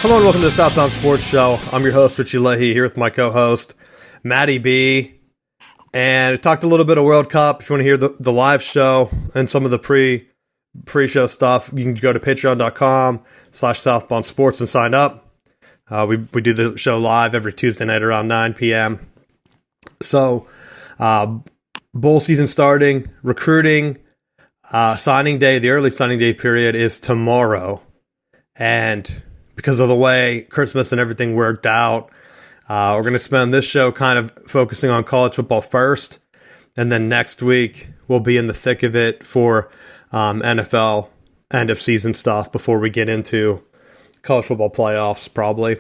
Hello and welcome to the Southbound Sports Show. I'm your host, Richie Leahy, here with my co-host, Matty B. And we talked a little bit of World Cup. If you want to hear the live show and some of the pre-show stuff, you can go to patreon.com/Southbound Sports and sign up. We do the show live every Tuesday night around 9 p.m. So, bowl season starting, recruiting, signing day, the early signing day period is tomorrow. And because of the way Christmas and everything worked out, we're going to spend this show kind of focusing on college football first. And then next week, we'll be in the thick of it for NFL end of season stuff before we get into college football playoffs, probably.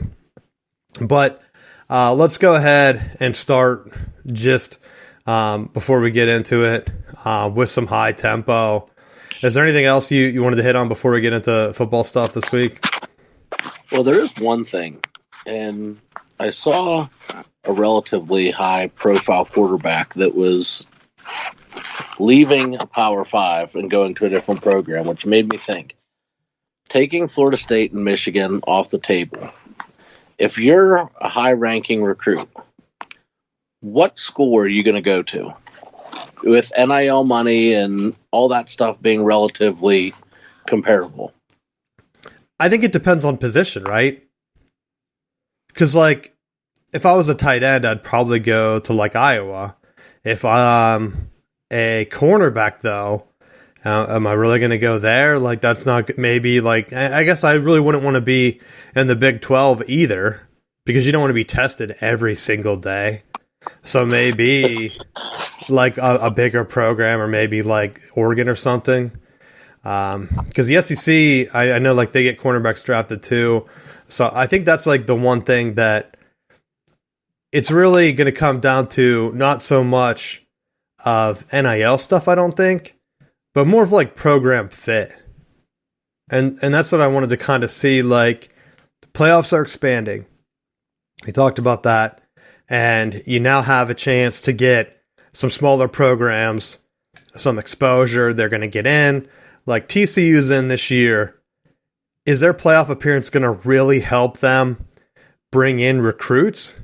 But let's go ahead and start just before we get into it with some high tempo. Is there anything else you wanted to hit on before we get into football stuff this week? Well, there is one thing, and I saw a relatively high-profile quarterback that was leaving a Power 5 and going to a different program, which made me think, taking Florida State and Michigan off the table, if you're a high-ranking recruit, what school are you going to go to? With NIL money and all that stuff being relatively comparable. I think it depends on position, right? Because, like, if I was a tight end, I'd probably go to, like, Iowa. If I'm a cornerback, though, am I really going to go there? Like, that's not maybe, like, I guess I really wouldn't want to be in the Big 12 either, because you don't want to be tested every single day. So maybe, like, a bigger program, or maybe, like, Oregon or something. Because the SEC, I know, like, they get cornerbacks drafted too. So I think that's, like, the one thing that it's really going to come down to, not so much of NIL stuff, I don't think, but more of, like, program fit. And that's what I wanted to kind of see. Like, the playoffs are expanding. We talked about that. And you now have a chance to get some smaller programs, some exposure. They're going to get in. Like TCU's in this year. Is their playoff appearance going to really help them bring in recruits?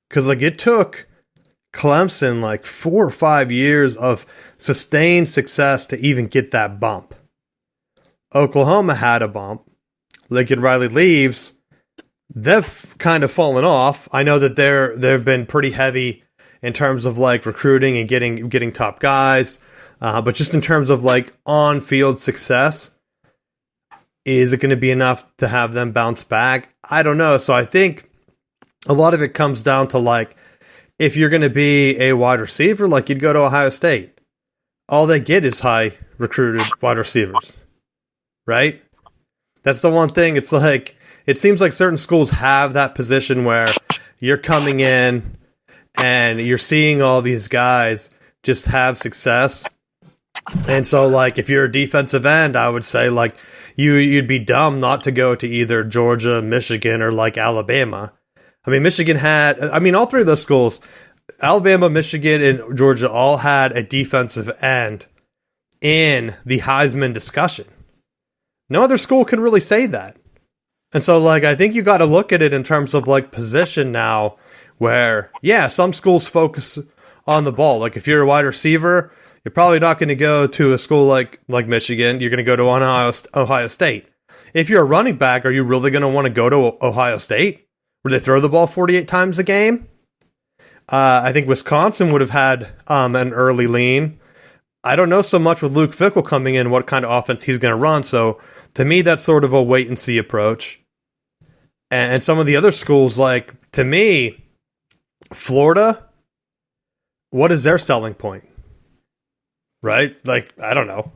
Because, like, it took Clemson like 4 or 5 years of sustained success to even get that bump. Oklahoma had a bump. Lincoln Riley leaves. They've kind of fallen off. I know that they've been pretty heavy in terms of, like, recruiting and getting top guys. But just in terms of, like, on-field success, is it going to be enough to have them bounce back? I don't know. So I think a lot of it comes down to, like, if you're going to be a wide receiver, like, you'd go to Ohio State. All they get is high-recruited wide receivers, right? That's the one thing. It's like, it seems like certain schools have that position where you're coming in and you're seeing all these guys just have success. And so, like, if you're a defensive end, I would say, like, you'd be dumb not to go to either Georgia, Michigan, or, like, Alabama. I mean, all three of those schools, Alabama, Michigan, and Georgia, all had a defensive end in the Heisman discussion. No other school can really say that. And so, like, I think you got to look at it in terms of, like, position now, where, yeah, some schools focus on the ball. Like, if you're a wide receiver, you're probably not going to go to a school like Michigan. You're going to go to Ohio State. If you're a running back, are you really going to want to go to Ohio State, where they throw the ball 48 times a game? I think Wisconsin would have had an early lean. I don't know so much with Luke Fickell coming in, what kind of offense he's going to run. So to me, that's sort of a wait-and-see approach. And some of the other schools, like, to me, Florida, what is their selling point? Right? Like, I don't know.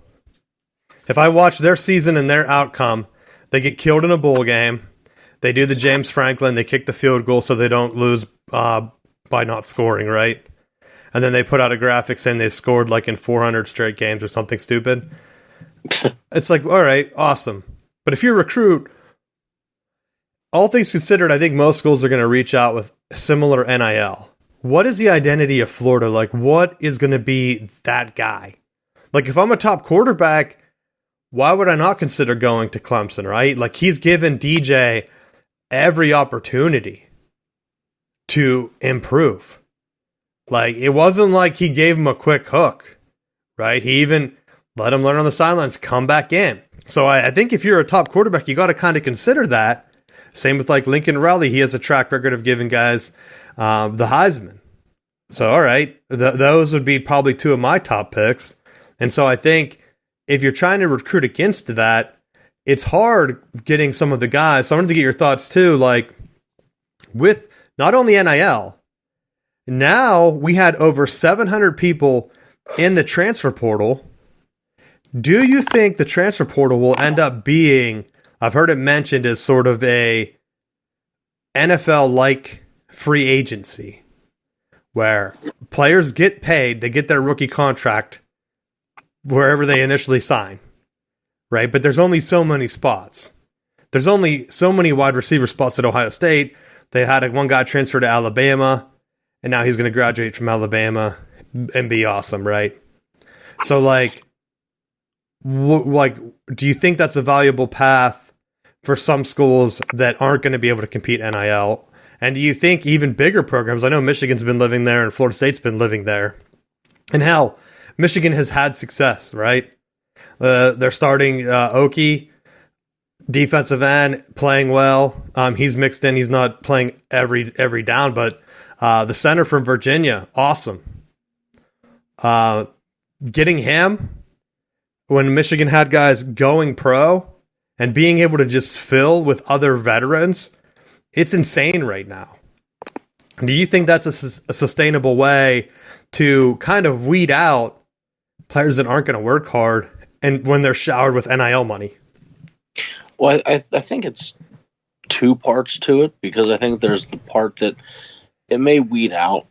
If I watch their season and their outcome, they get killed in a bowl game. They do the James Franklin. They kick the field goal so they don't lose by not scoring, right? And then they put out a graphic saying they scored, like, in 400 straight games or something stupid. It's like, all right, awesome. But if you're a recruit, all things considered, I think most schools are going to reach out with similar NIL. What is the identity of Florida? Like, what is going to be that guy? Like, if I'm a top quarterback, why would I not consider going to Clemson, right? Like, he's given DJ every opportunity to improve. Like, it wasn't like he gave him a quick hook, right? He even let him learn on the sidelines, come back in. So I think if you're a top quarterback, you got to kind of consider that. Same with like Lincoln Riley. He has a track record of giving guys the Heisman. So, all right, those would be probably two of my top picks. And so I think if you're trying to recruit against that, it's hard getting some of the guys. So I wanted to get your thoughts too, like with not only NIL, now we had over 700 people in the transfer portal. Do you think the transfer portal will end up being, I've heard it mentioned as sort of a NFL-like free agency where players get paid, they get their rookie contract wherever they initially sign, right? But there's only so many spots. There's only so many wide receiver spots at Ohio State. They had one guy transfer to Alabama, and now he's going to graduate from Alabama and be awesome, right? So, do you think that's a valuable path for some schools that aren't going to be able to compete NIL? And do you think even bigger programs, I know Michigan's been living there and Florida State's been living there, and hell, Michigan has had success, right? They're starting Oki, defensive end, playing well. He's mixed in. He's not playing every down, but the center from Virginia, awesome. Getting him when Michigan had guys going pro and being able to just fill with other veterans, it's insane right now. Do you think that's a sustainable way to kind of weed out players that aren't going to work hard and when they're showered with NIL money? Well, I think it's two parts to it, because I think there's the part that it may weed out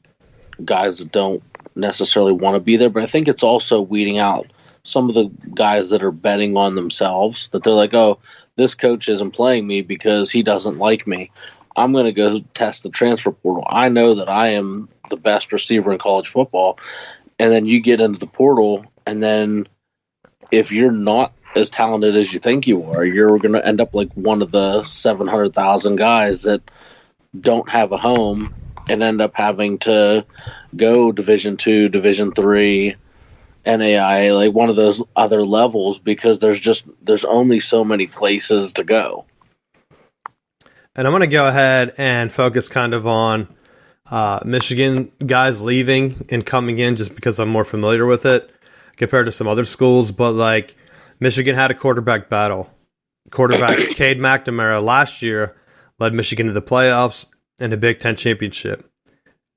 guys that don't necessarily want to be there, but I think it's also weeding out some of the guys that are betting on themselves, that they're like, oh, this coach isn't playing me because he doesn't like me. I'm going to go test the transfer portal. I know that I am the best receiver in college football. And then you get into the portal, and then if you're not as talented as you think you are, you're going to end up like one of the 700,000 guys that don't have a home and end up having to go Division II, Division III, NAIA, like one of those other levels, because there's only so many places to go. And I'm going to go ahead and focus kind of on Michigan guys leaving and coming in just because I'm more familiar with it compared to some other schools. But like Michigan had a quarterback battle. Quarterback Cade McNamara last year led Michigan to the playoffs and a Big Ten championship.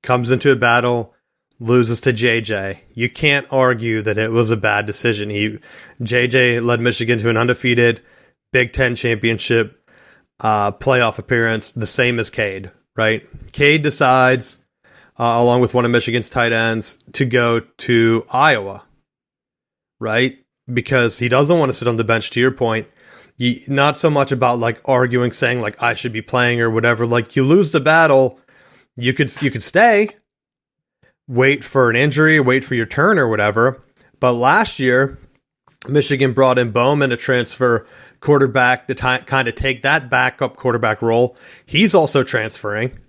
Comes into a battle, loses to JJ. You can't argue that it was a bad decision. JJ led Michigan to an undefeated Big Ten championship playoff appearance, the same as Cade, right? Cade decides, along with one of Michigan's tight ends, to go to Iowa, right? Because he doesn't want to sit on the bench, to your point. Not so much about like arguing, saying like I should be playing or whatever. Like you lose the battle, you could stay, wait for an injury, wait for your turn or whatever. But last year, Michigan brought in Bowman, a transfer quarterback, to kind of take that backup quarterback role. He's also transferring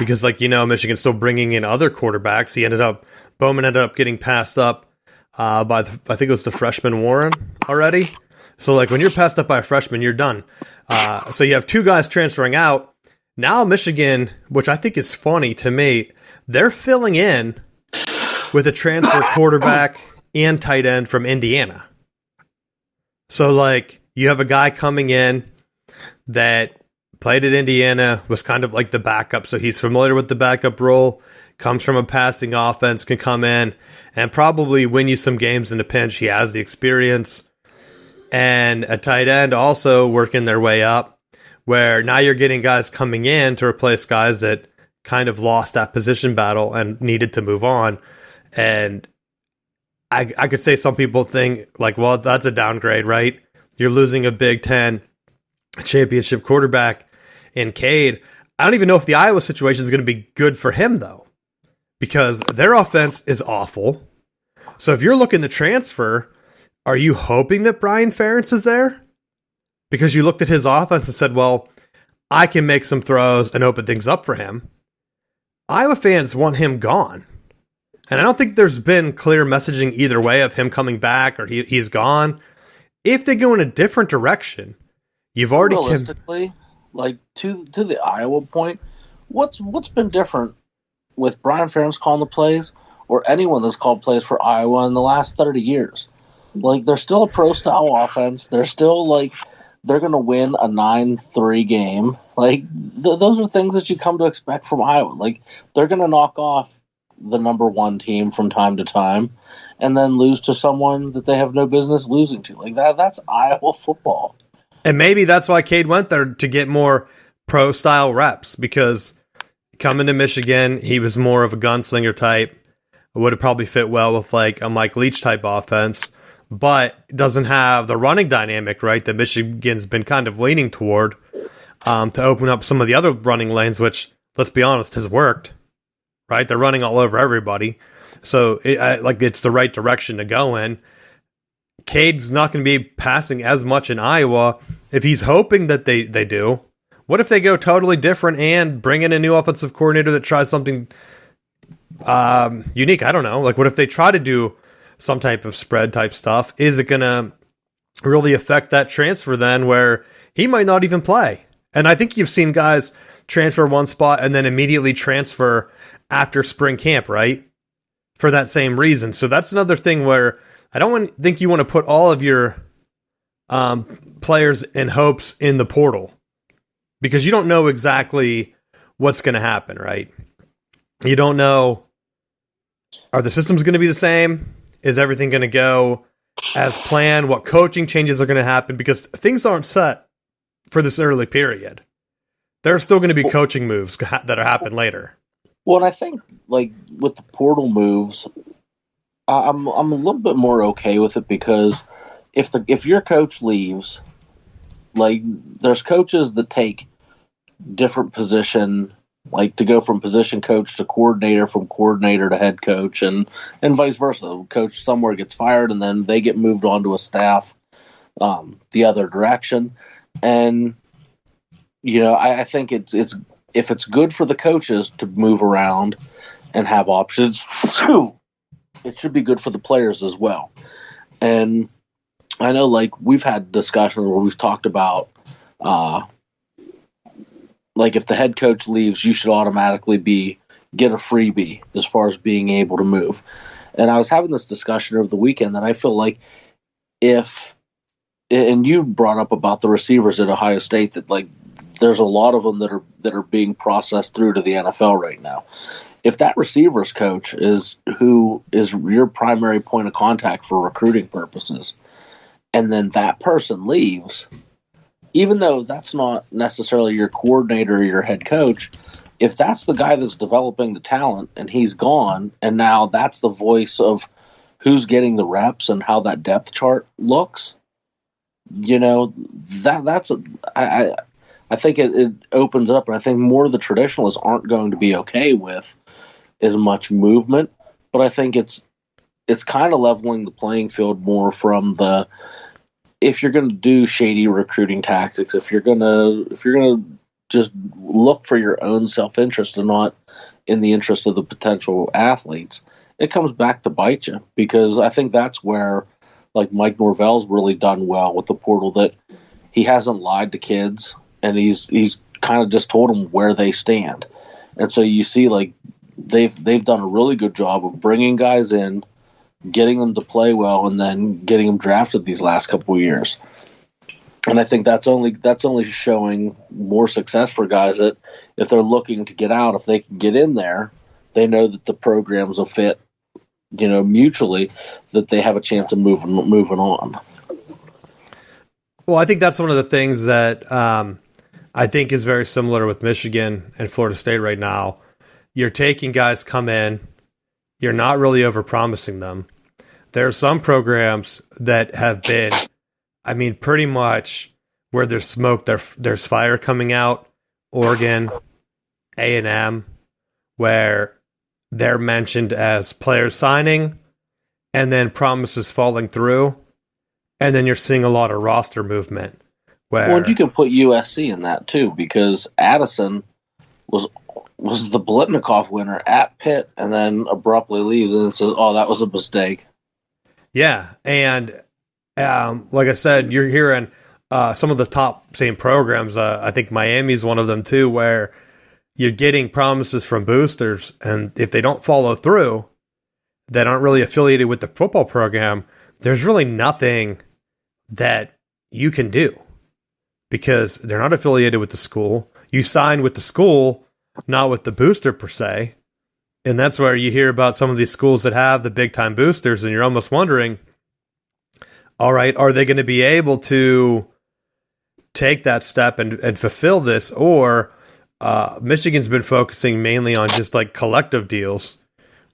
because, like, Michigan's still bringing in other quarterbacks. Bowman ended up getting passed up by, I think it was the freshman Warren already. So, like, when you're passed up by a freshman, you're done. So you have two guys transferring out. Now Michigan, which I think is funny to me, they're filling in with a transfer quarterback and tight end from Indiana. So, like, you have a guy coming in that played at Indiana, was kind of like the backup, so he's familiar with the backup role, comes from a passing offense, can come in and probably win you some games in a pinch. He has the experience. And a tight end also working their way up, where now you're getting guys coming in to replace guys that kind of lost that position battle and needed to move on. And I could say some people think, like, well, that's a downgrade, right? You're losing a Big Ten championship quarterback in Cade. I don't even know if the Iowa situation is going to be good for him, though, because their offense is awful. So if you're looking to transfer, are you hoping that Brian Ferentz is there? Because you looked at his offense and said, well, I can make some throws and open things up for him. Iowa fans want him gone. And I don't think there's been clear messaging either way of him coming back or he's gone. If they go in a different direction, you've already... Realistically, like, to the Iowa point, what's been different with Brian Ferentz calling the plays or anyone that's called plays for Iowa in the last 30 years? Like, they're still a pro-style offense. They're still, like, they're going to win a 9-3 game. Like, those are things that you come to expect from Iowa. Like, they're going to knock off the number one team from time to time and then lose to someone that they have no business losing to. Like, that's Iowa football. And maybe that's why Cade went there, to get more pro-style reps, because coming to Michigan, he was more of a gunslinger type. Would have probably fit well with like a Mike Leach type offense, but doesn't have the running dynamic, right, that Michigan's been kind of leaning toward, to open up some of the other running lanes, which, let's be honest, has worked, right? They're running all over everybody. So it's the right direction to go in. Cade's not going to be passing as much in Iowa if he's hoping that they do. What if they go totally different and bring in a new offensive coordinator that tries something unique? I don't know. Like, what if they try to do some type of spread type stuff? Is it going to really affect that transfer then, where he might not even play? And I think you've seen guys transfer one spot and then immediately transfer after spring camp, right? For that same reason. So that's another thing where I don't think you want to put all of your players and hopes in the portal, because you don't know exactly what's going to happen, right? You don't know, are the systems going to be the same? Is everything going to go as planned? What coaching changes are going to happen? Because things aren't set for this early period. There are still going to be coaching moves that are happen later. Well, and I think, like, with the portal moves, I'm a little bit more okay with it, because if your coach leaves, like, there's coaches that take different position, like to go from position coach to coordinator, from coordinator to head coach, and vice versa. Coach somewhere gets fired and then they get moved on to a staff the other direction. And, you know, I think it's if it's good for the coaches to move around and have options, it should be good for the players as well. And I know, like, we've had discussions where we've talked about, like, if the head coach leaves, you should automatically get a freebie as far as being able to move. And I was having this discussion over the weekend that I feel like and you brought up about the receivers at Ohio State, that, like, there's a lot of them that are being processed through to the NFL right now. If that receivers coach is who is your primary point of contact for recruiting purposes, and then that person leaves, even though that's not necessarily your coordinator or your head coach, if that's the guy that's developing the talent and he's gone, and now that's the voice of who's getting the reps and how that depth chart looks, you know, I think it opens up, and I think more of the traditionalists aren't going to be okay with as much movement. But I think it's kind of leveling the playing field more from the, if you're going to do shady recruiting tactics, if you're going to just look for your own self-interest and not in the interest of the potential athletes, it comes back to bite you. Because I think that's where, like, Mike Norvell's really done well with the portal, that he hasn't lied to kids, and he's kind of just told them where they stand. And so you see, like, they've done a really good job of bringing guys in, getting them to play well, and then getting them drafted these last couple of years. And I think that's only showing more success for guys that, if they're looking to get out, if they can get in there, they know that the programs will fit, you know, mutually, that they have a chance of moving on. Well, I think that's one of the things that I think is very similar with Michigan and Florida State right now. You're taking guys come in, you're not really overpromising them. There are some programs that have been, I mean, pretty much where there's smoke, there's fire coming out. Oregon, A&M, where they're mentioned as players signing and then promises falling through. And then you're seeing a lot of roster movement Well, and you where can put USC in that too, because Addison was the Blitnikoff winner at Pitt, and then abruptly leaves and says, "Oh, that was a mistake." yeah, and like I said, you're hearing some of the top same programs. I think Miami's one of them too, where you're getting promises from boosters, and if they don't follow through, that aren't really affiliated with the football program, there's really nothing that you can do because they're not affiliated with the school. You sign with the school, not with the booster per se. And that's where you hear about some of these schools that have the big time boosters, and you're almost wondering, all right, are they going to be able to take that step and fulfill this? Or Michigan's been focusing mainly on just like collective deals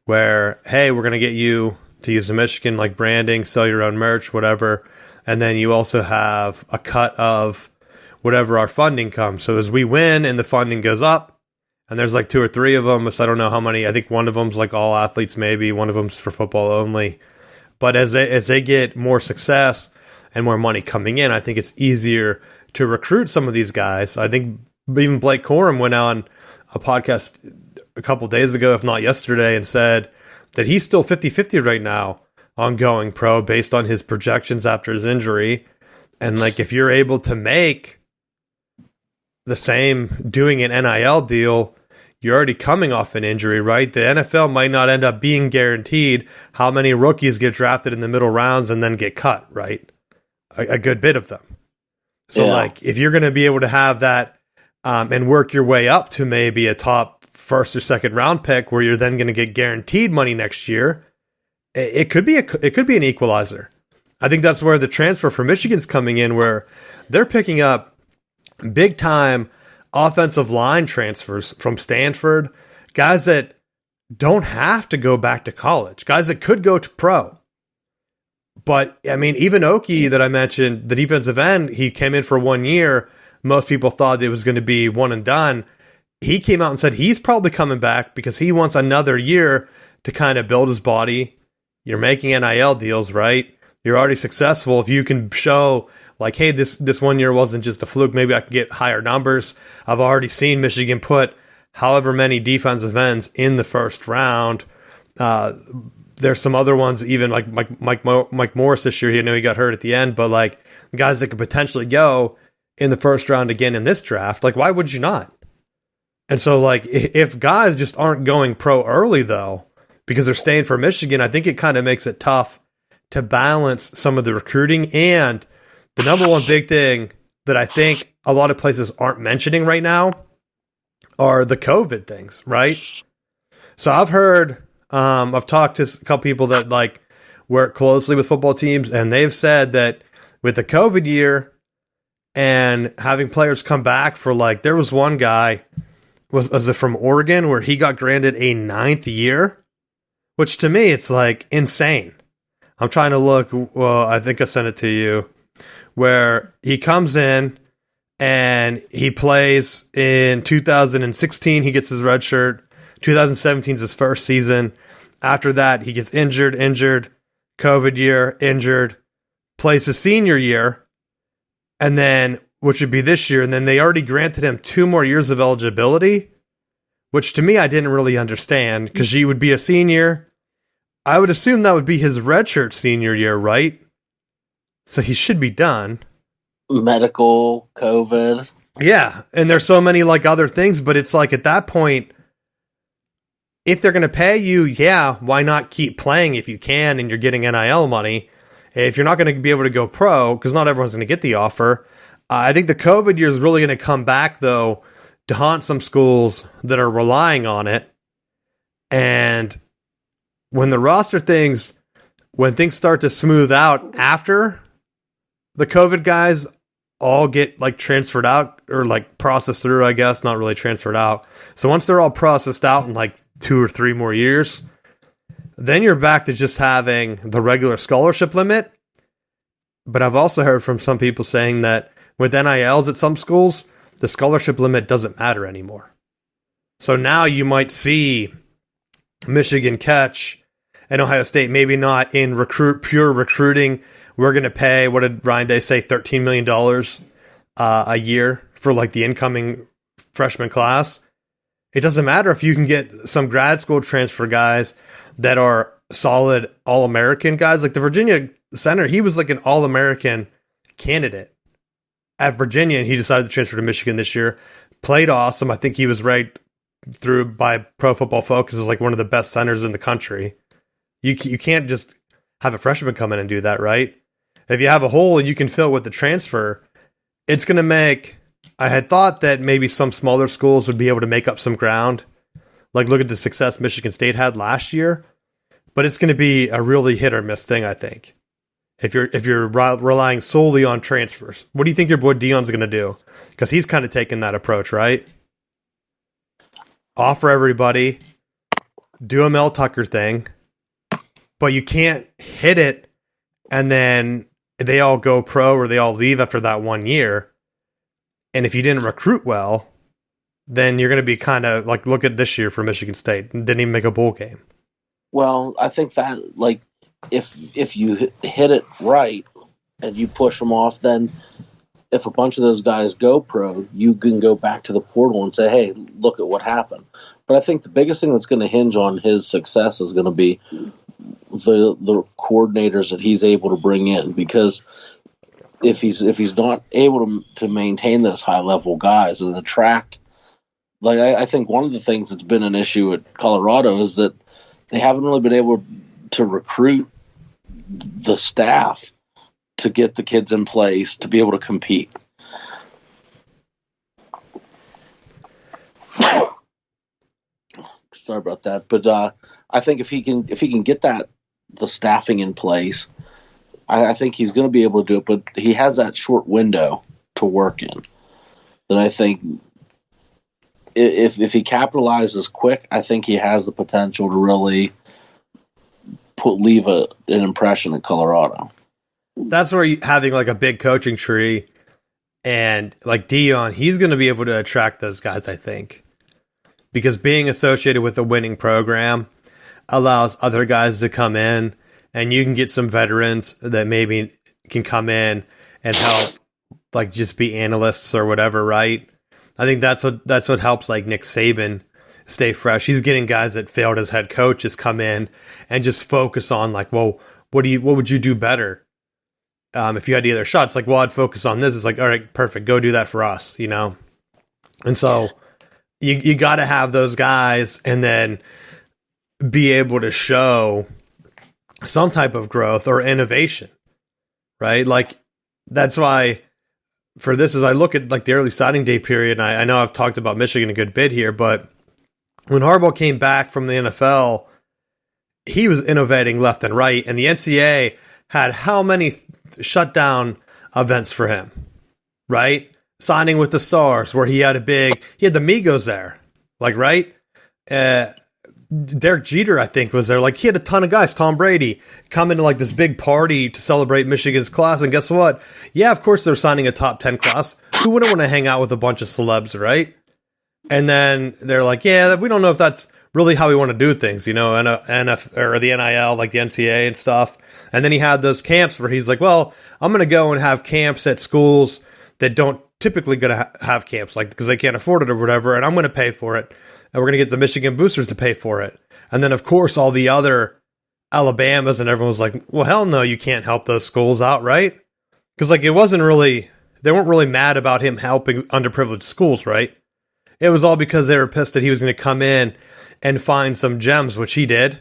where, hey, we're going to get you to use the Michigan like branding, sell your own merch, whatever. And then you also have a cut of whatever our funding comes. So as we win and the funding goes up, and there's like 2 or 3 of them, so I don't know how many. I think one of them's like all athletes, maybe one of them's for football only. But as they get more success and more money coming in, I think it's easier to recruit some of these guys. I think even Blake Corum went on a podcast a couple days ago, if not yesterday, and said that he's still 50-50 right now on going pro based on his projections after his injury. And like if you're able to make the same doing an NIL deal, you're already coming off an injury, right? The NFL might not end up being guaranteed how many rookies get drafted in the middle rounds and then get cut, right? A good bit of them. So, like, if you're going to be able to have that and work your way up to maybe a top first or second round pick where you're then going to get guaranteed money next year, it could be an equalizer. I think that's where the transfer for Michigan's coming in, where they're picking up big time offensive line transfers from Stanford, guys that don't have to go back to college, guys that could go to pro. But I mean, even Oki that I mentioned, the defensive end, he came in for 1 year. Most people thought it was going to be one and done. He came out and said he's probably coming back because he wants another year to kind of build his body. You're making NIL deals, right? You're already successful. If you can show like, hey, this 1 year wasn't just a fluke, maybe I can get higher numbers. I've already seen Michigan put however many defensive ends in the first round. There's some other ones, even like Mike Morris this year. I know he got hurt at the end, but like guys that could potentially go in the first round again in this draft. Like, why would you not? And so, like, if guys just aren't going pro early, though, because they're staying for Michigan, I think it kind of makes it tough to balance some of the recruiting. And the number one big thing that I think a lot of places aren't mentioning right now are the COVID things, right? So I've talked to a couple people that like work closely with football teams, and they've said that with the COVID year and having players come back for like, there was one guy, was it from Oregon, where he got granted a 9th year, which to me, it's like insane. I'm trying to look, well, I think I sent it to you, where he comes in and he plays in 2016, he gets his red shirt. 2017 is his first season. After that, he gets injured, COVID year, injured, plays his senior year, and then, which would be this year, and then they already granted him 2 more years of eligibility, which to me, I didn't really understand, because he would be a senior. I would assume that would be his redshirt senior year, right? So he should be done. Medical, COVID. Yeah, and there's so many like other things, but it's like at that point, if they're going to pay you, yeah, why not keep playing if you can and you're getting NIL money? If you're not going to be able to go pro, because not everyone's going to get the offer, I think the COVID year is really going to come back, though, to haunt some schools that are relying on it. And when the roster things, when things start to smooth out after the COVID guys all get like transferred out or like processed through, I guess, not really transferred out. So once they're all processed out in like 2 or 3 more years, then you're back to just having the regular scholarship limit. But I've also heard from some people saying that with NILs at some schools, the scholarship limit doesn't matter anymore. So now you might see Michigan catch and Ohio State, maybe not in pure recruiting. We're going to pay, what did Ryan Day say, $13 million a year for like the incoming freshman class. It doesn't matter if you can get some grad school transfer guys that are solid All-American guys. Like the Virginia center, he was like an All-American candidate at Virginia, and he decided to transfer to Michigan this year. Played awesome. I think he was ranked through by Pro Football Focus as like one of the best centers in the country. You can't just have a freshman come in and do that, right? If you have a hole and you can fill it with the transfer, it's going to make... I had thought that maybe some smaller schools would be able to make up some ground. Like, look at the success Michigan State had last year. But it's going to be a really hit or miss thing, I think. If you're relying solely on transfers. What do you think your boy Dion's going to do? Because he's kind of taking that approach, right? Offer everybody. Do a Mel Tucker thing. But you can't hit it and then they all go pro or they all leave after that 1 year. And if you didn't recruit well, then you're going to be kind of like, look at this year for Michigan State. Didn't even make a bowl game. Well, I think that, like, if you hit it right and you push them off, then if a bunch of those guys go pro, you can go back to the portal and say, hey, look at what happened. But I think the biggest thing that's going to hinge on his success is going to be the coordinators that he's able to bring in, because if he's not able to maintain those high level guys and attract, like I think one of the things that's been an issue at Colorado is that they haven't really been able to recruit the staff to get the kids in place to be able to compete. Sorry about that, but I think if he can get the staffing in place, I think he's going to be able to do it, but he has that short window to work in. That I think if he capitalizes quick, I think he has the potential to really leave an impression at Colorado. That's where having like a big coaching tree and like Dion, he's going to be able to attract those guys, I think. Because being associated with a winning program allows other guys to come in, and you can get some veterans that maybe can come in and help, like just be analysts or whatever, right? I think that's what helps like Nick Saban stay fresh. He's getting guys that failed as head coaches come in and just focus on like, well, what would you do better if you had the other shots? Like, well, I'd focus on this. It's like, all right, perfect, go do that for us, you know. And so you got to have those guys, and then be able to show some type of growth or innovation, right? Like that's why for this, as I look at like the early signing day period, and I know I've talked about Michigan a good bit here, but when Harbaugh came back from the NFL, he was innovating left and right, and the NCAA had how many shutdown events for him, right? Signing with the Stars, where he had the Migos there, like, right? Derek Jeter, I think, was there. Like, he had a ton of guys. Tom Brady come into like this big party to celebrate Michigan's class, and guess what? Yeah, of course they're signing a top 10 class. Who wouldn't want to hang out with a bunch of celebs, right? And then they're like, yeah, we don't know if that's really how we want to do things, you know, or the NIL, like the NCAA and stuff. And then he had those camps where he's like, well, I'm going to go and have camps at schools that don't typically going to have camps, like because they can't afford it or whatever, and I'm going to pay for it. And we're going to get the Michigan boosters to pay for it. And then, of course, all the other Alabamas and everyone was like, well, hell no, you can't help those schools out, right? Because, like, they weren't really mad about him helping underprivileged schools, right? It was all because they were pissed that he was going to come in and find some gems, which he did.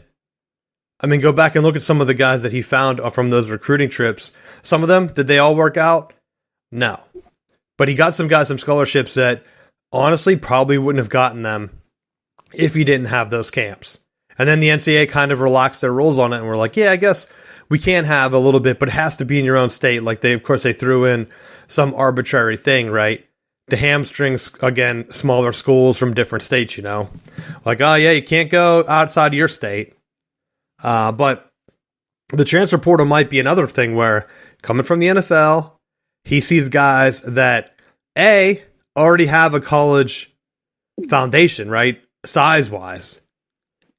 I mean, go back and look at some of the guys that he found from those recruiting trips. Some of them, did they all work out? No. But he got some guys some scholarships that honestly probably wouldn't have gotten them if he didn't have those camps. And then the NCAA kind of relaxed their rules on it and were like, yeah, I guess we can have a little bit, but it has to be in your own state. Like they threw in some arbitrary thing, right? The hamstrings, again, smaller schools from different states, you know? Like, oh yeah, you can't go outside of your state. But the transfer portal might be another thing where coming from the NFL, he sees guys that already have a college foundation, right? Size-wise.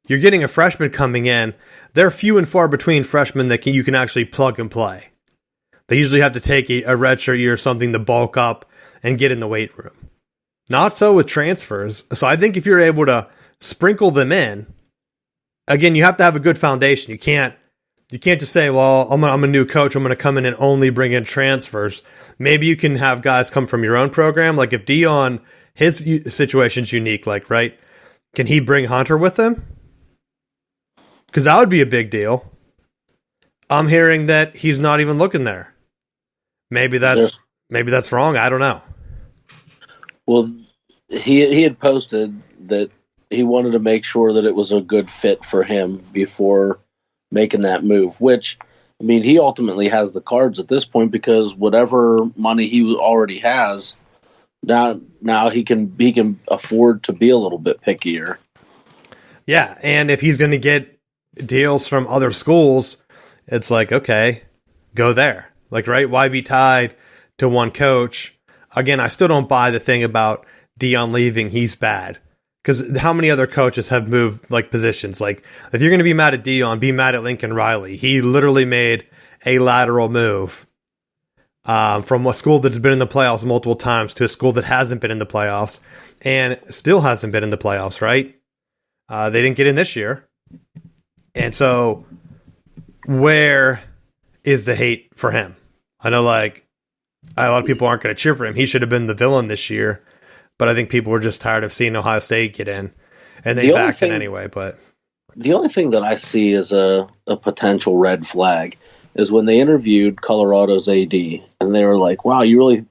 You're getting a freshman coming in. They're few and far between freshmen that you can actually plug and play. They usually have to take a redshirt year or something to bulk up and get in the weight room. Not so with transfers. So I think if you're able to sprinkle them in, again, you have to have a good foundation. You can't just say, well, I'm a new coach, I'm going to come in and only bring in transfers. Maybe you can have guys come from your own program. Like if Dion, his situation's unique, like, right? Can he bring Hunter with him? Because that would be a big deal. I'm hearing that he's not even looking there. Maybe that's wrong. I don't know. Well, he had posted that he wanted to make sure that it was a good fit for him before making that move, which, I mean, he ultimately has the cards at this point because whatever money he already has, now he can afford to be a little bit pickier. Yeah, and if he's going to get deals from other schools, it's like, okay, go there. Like, right? Why be tied to one coach? Again, I still don't buy the thing about Dion leaving. He's bad. Because how many other coaches have moved like positions? Like, if you're going to be mad at Dion, be mad at Lincoln Riley. He literally made a lateral move from a school that's been in the playoffs multiple times to a school that hasn't been in the playoffs and still hasn't been in the playoffs, right? They didn't get in this year. And so where is the hate for him? I know, like, a lot of people aren't going to cheer for him. He should have been the villain this year. But I think people were just tired of seeing Ohio State get in, and they backed in anyway. But the only thing that I see as a potential red flag is when they interviewed Colorado's AD, and they were like, "Wow, you really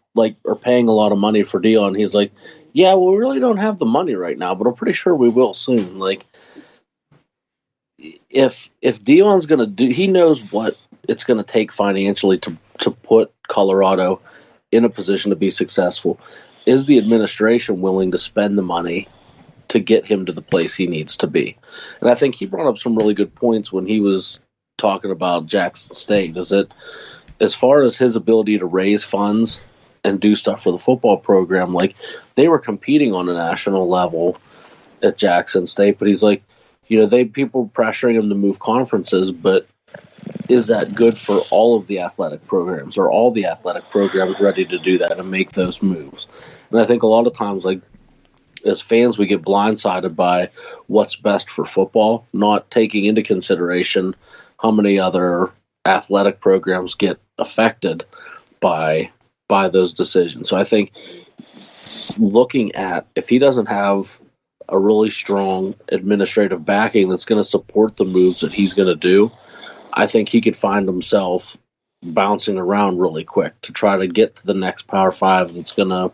are paying a lot of money for Dion." He's like, "Yeah, well, we really don't have the money right now, but I'm pretty sure we will soon." Like, if Dion's going to do, he knows what it's going to take financially to put Colorado in a position to be successful. Is the administration willing to spend the money to get him to the place he needs to be? And I think he brought up some really good points when he was talking about Jackson State. Is that as far as his ability to raise funds and do stuff for the football program, like they were competing on a national level at Jackson State, but he's like, people pressuring him to move conferences, but is that good for all of the athletic programs? Are all the athletic programs ready to do that and make those moves? And I think a lot of times, like, as fans, we get blindsided by what's best for football, not taking into consideration how many other athletic programs get affected by those decisions. So I think looking at, if he doesn't have a really strong administrative backing that's going to support the moves that he's going to do, I think he could find himself bouncing around really quick to try to get to the next Power 5 that's going to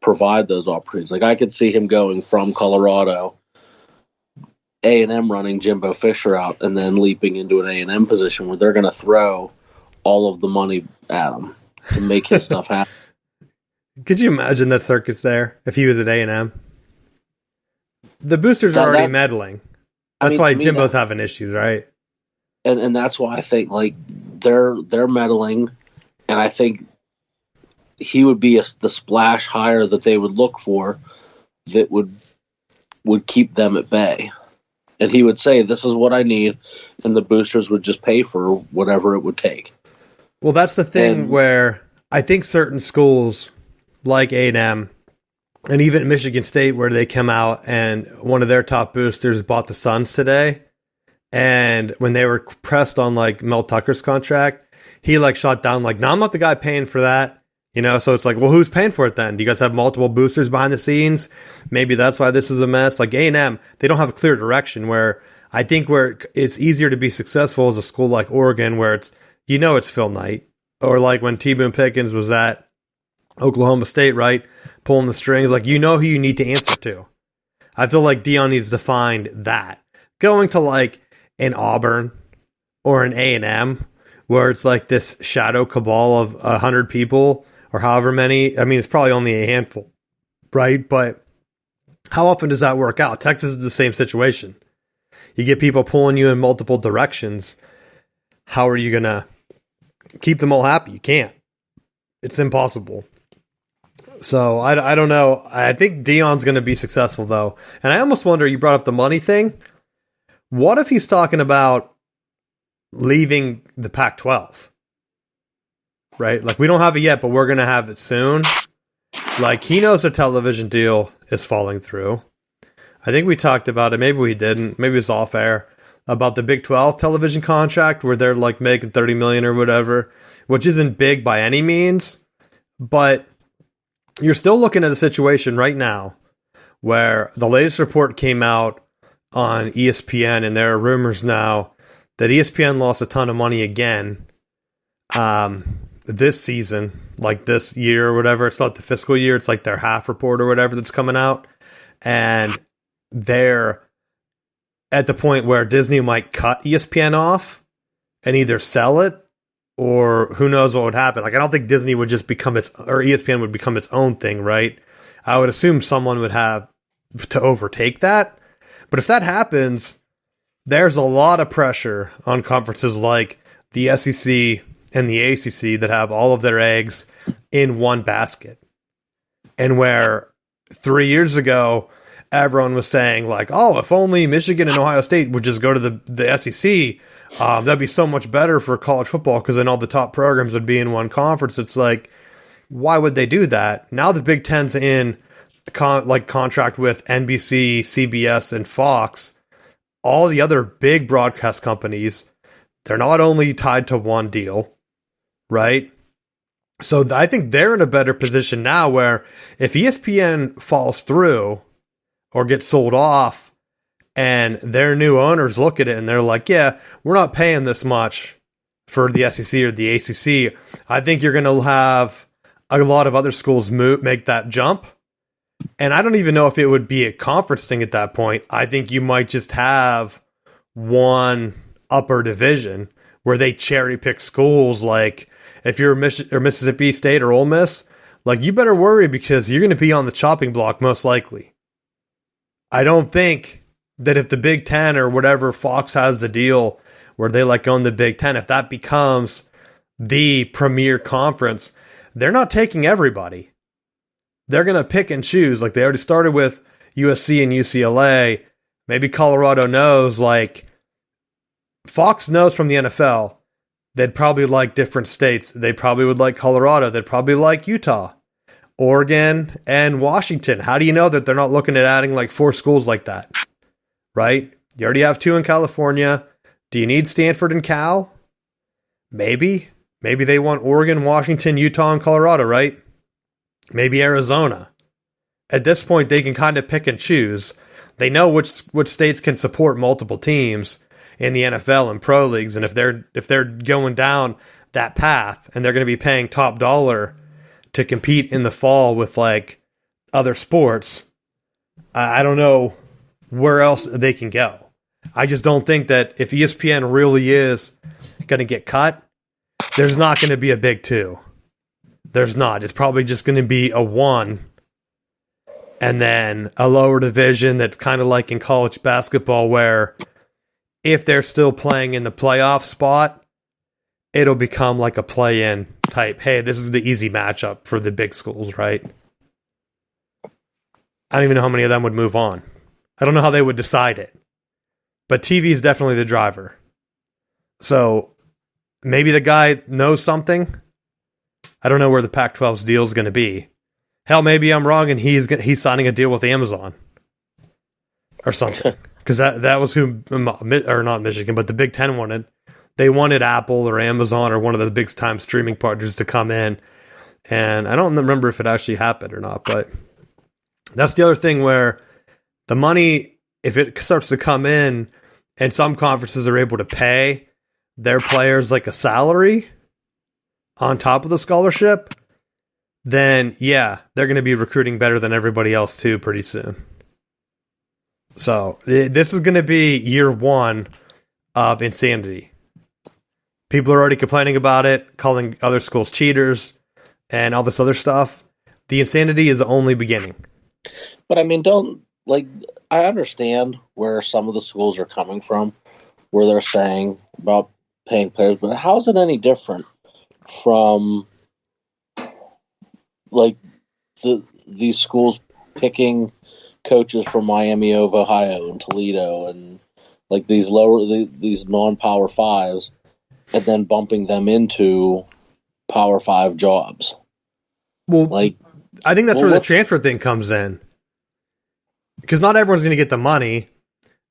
provide those opportunities. Like, I could see him going from Colorado, A&M running Jimbo Fisher out, and then leaping into an A&M position where they're going to throw all of the money at him to make his stuff happen. Could you imagine that circus there if he was at A&M? The boosters are already meddling. That's why Jimbo's having issues, right? And that's why I think, like, they're meddling, and I think he would be the splash hire that they would look for that would keep them at bay. And he would say, "This is what I need," and the boosters would just pay for whatever it would take. Well, that's the thing where I think certain schools like A&M and even Michigan State, where they come out and one of their top boosters bought the Suns today. And when they were pressed on like Mel Tucker's contract, he like shot down like, "No, I'm not the guy paying for that." So it's like, well, who's paying for it then? Do you guys have multiple boosters behind the scenes? Maybe that's why this is a mess. Like A&M, they don't have a clear direction, where I think where it's easier to be successful as a school like Oregon, where it's Phil Knight, or like when T. Boone Pickens was at Oklahoma State, right? Pulling the strings, like, who you need to answer to. I feel like Dion needs to find that. Going to like an Auburn or an A&M, where it's like this shadow cabal of 100 people or however many. I mean, it's probably only a handful, right? But how often does that work out? Texas is the same situation. You get people pulling you in multiple directions. How are you going to keep them all happy? You can't. It's impossible. So I don't know. I think Dion's going to be successful, though. And I almost wonder, you brought up the money thing. What if he's talking about leaving the Pac-12? Right? Like, we don't have it yet, but we're going to have it soon. Like, he knows the television deal is falling through. I think we talked about it. Maybe we didn't. Maybe it's off air about the Big 12 television contract where they're like making $30 million or whatever, which isn't big by any means. But you're still looking at a situation right now where the latest report came out on ESPN, and there are rumors now that ESPN lost a ton of money again this season, like this year or whatever. It's not the fiscal year. It's like their half report or whatever that's coming out. And they're at the point where Disney might cut ESPN off and either sell it, or who knows what would happen. Like, I don't think Disney would just become or ESPN would become its own thing, right? I would assume someone would have to overtake that. But if that happens, there's a lot of pressure on conferences like the SEC and the ACC that have all of their eggs in one basket. And where 3 years ago, everyone was saying, like, oh, if only Michigan and Ohio State would just go to the SEC, that'd be so much better for college football because then all the top programs would be in one conference. It's like, why would they do that? Now the Big Ten's in contract with NBC, CBS, and Fox. All the other big broadcast companies, they're not only tied to one deal, right? So I think they're in a better position now where if ESPN falls through or gets sold off and their new owners look at it and they're like, yeah, we're not paying this much for the SEC or the ACC, I think you're going to have a lot of other schools make that jump. And I don't even know if it would be a conference thing at that point. I think you might just have one upper division where they cherry pick schools. Like, if you're Mississippi State or Ole Miss, like, you better worry because you're going to be on the chopping block most likely. I don't think that if the Big Ten or whatever, Fox has the deal where they like own the Big Ten, if that becomes the premier conference, they're not taking everybody. They're going to pick and choose. Like, they already started with USC and UCLA. Maybe Colorado knows, like, Fox knows from the NFL, they'd probably like different states. They probably would like Colorado. They'd probably like Utah, Oregon, and Washington. How do you know that they're not looking at adding like 4 schools like that? Right? You already have 2 in California. Do you need Stanford and Cal? Maybe. Maybe they want Oregon, Washington, Utah, and Colorado, right? Maybe Arizona. At this point, they can kind of pick and choose. They know which states can support multiple teams in the NFL and pro leagues, and if they're going down that path and they're going to be paying top dollar to compete in the fall with like other sports, I don't know where else they can go. I just don't think that if ESPN really is going to get cut, there's not going to be a Big 2. There's not. It's probably just going to be a 1 and then a lower division that's kind of like in college basketball where if they're still playing in the playoff spot, it'll become like a play-in type. Hey, this is the easy matchup for the big schools, right? I don't even know how many of them would move on. I don't know how they would decide it. But TV is definitely the driver. So maybe the guy knows something. I don't know where the Pac-12's deal is going to be. Hell, maybe I'm wrong and he's signing a deal with Amazon or something. Because that was who, or not Michigan, but the Big Ten wanted. They wanted Apple or Amazon or one of the big time streaming partners to come in. And I don't remember if it actually happened or not, but that's the other thing where the money, if it starts to come in and some conferences are able to pay their players like a salary on top of the scholarship, then yeah, they're going to be recruiting better than everybody else too pretty soon. So this is going to be year 1 of insanity. People are already complaining about it, calling other schools cheaters and all this other stuff. The insanity is only beginning. But I mean, I understand where some of the schools are coming from, where they're saying about paying players, but how is it any different from like these schools picking coaches from Miami of Ohio and Toledo and like these non-Power 5s and then bumping them into Power 5 jobs? Well, like I think that's where the transfer thing comes in. Because not everyone's going to get the money.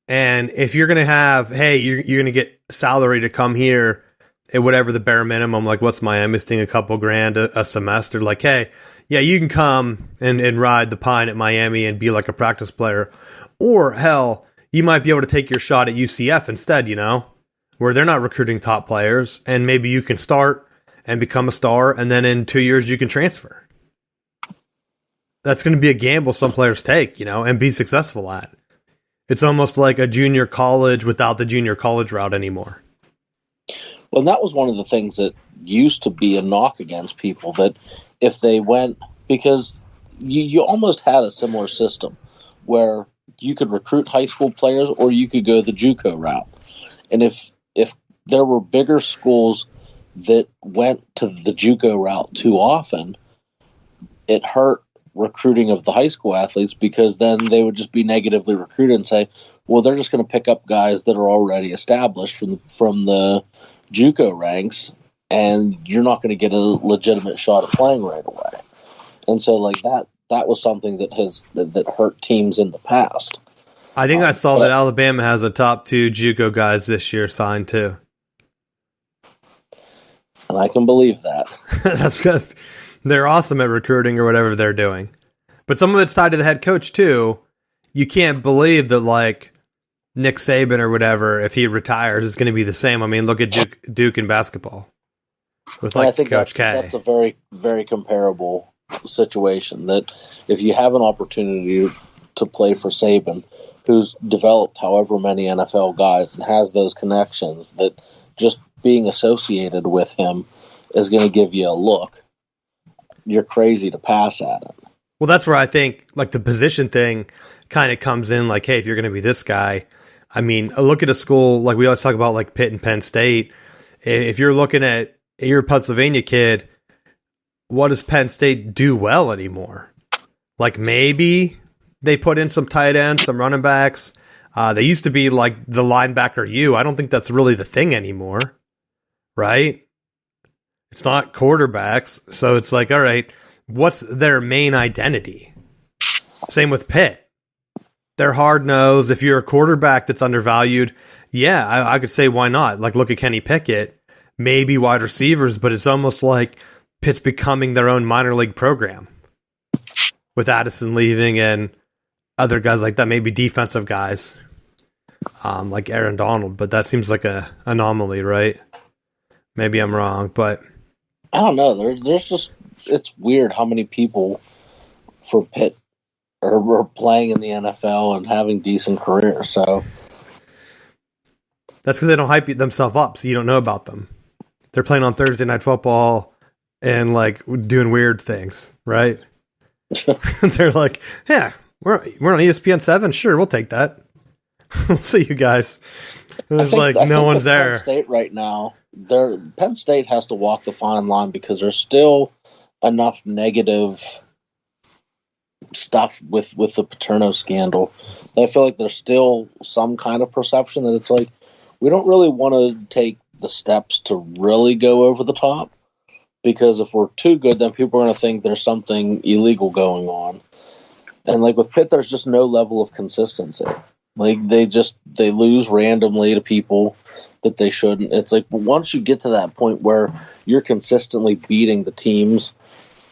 And if you're going to have, hey, you're going to get salary to come here at whatever the bare minimum, like what's Miami's thing, a couple grand a semester. Like, hey, yeah, you can come and ride the pine at Miami and be like a practice player. Or, hell, you might be able to take your shot at UCF instead, where they're not recruiting top players. And maybe you can start and become a star. And then in 2 years, you can transfer. That's going to be a gamble some players take, and be successful at. It's almost like a junior college without the junior college route anymore. Well, that was one of the things that used to be a knock against people, that if they went, because you almost had a similar system where you could recruit high school players or you could go the JUCO route. And if there were bigger schools that went to the JUCO route too often, it hurt recruiting of the high school athletes, because then they would just be negatively recruited and say, well, they're just going to pick up guys that are already established from the JUCO ranks, and you're not going to get a legitimate shot at playing right away. And so like that was something that hurt teams in the past. I think I saw that Alabama has the top 2 JUCO guys this year signed too. And I can believe that. That's because they're awesome at recruiting or whatever they're doing. But some of it's tied to the head coach too. You can't believe that like Nick Saban or whatever, if he retires, is going to be the same. I mean, look at Duke in basketball with like I think Coach K. That's a very, very comparable situation, that if you have an opportunity to play for Saban, who's developed however many NFL guys and has those connections, that just being associated with him is going to give you a look. You're crazy to pass at it. Well, that's where I think like the position thing kind of comes in. Like, hey, if you're going to be this guy, I mean, look at a school like we always talk about, like Pitt and Penn State. If you're looking at you're a Pennsylvania kid, what does Penn State do well anymore? Like maybe they put in some tight ends, some running backs. They used to be like the linebacker. I don't think that's really the thing anymore, right? It's not quarterbacks. So it's like, all right, what's their main identity? Same with Pitt. They're hard-nosed. If you're a quarterback that's undervalued, yeah, I could say why not? Like, look at Kenny Pickett, maybe wide receivers, but it's almost like Pitt's becoming their own minor league program with Addison leaving and other guys like that, maybe defensive guys like Aaron Donald, but that seems like a anomaly, right? Maybe I'm wrong, but I don't know. There's just, it's weird how many people for Pitt are playing in the NFL and having decent careers. So that's because they don't hype themselves up, so you don't know about them. They're playing on Thursday Night Football and like doing weird things, right? They're like, yeah, we're on ESPN 7. Sure, we'll take that. We'll see you guys. There's like no one's there. Penn State right now, Penn State has to walk the fine line because there's still enough negative stuff with the Paterno scandal that I feel like there's still some kind of perception that it's like we don't really want to take the steps to really go over the top, because if we're too good, then people are going to think there's something illegal going on. And like with Pitt, there's just no level of consistency. Like they lose randomly to people that they shouldn't. It's like once you get to that point where you're consistently beating the teams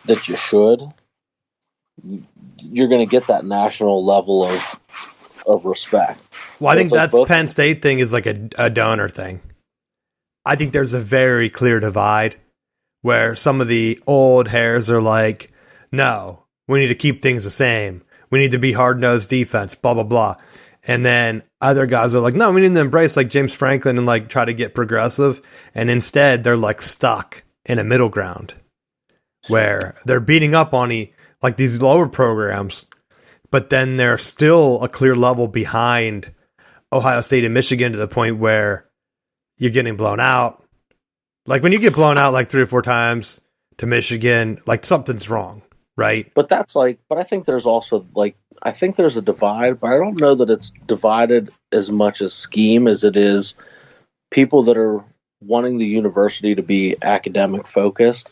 that you should, you're going to get that national level of respect. Well, I think that's Penn State thing is like a donor thing. I think there's a very clear divide where some of the old hairs are like, no, we need to keep things the same. We need to be hard-nosed defense, blah, blah, blah. And then other guys are like, no, we need to embrace like James Franklin and like try to get progressive. And instead they're like stuck in a middle ground where they're beating up on like these lower programs, but then they're still a clear level behind Ohio State and Michigan to the point where you're getting blown out. Like when you get blown out like 3 or 4 times to Michigan, like something's wrong, right? But I think there's also I think there's a divide, but I don't know that it's divided as much as scheme as it is people that are wanting the university to be academic focused,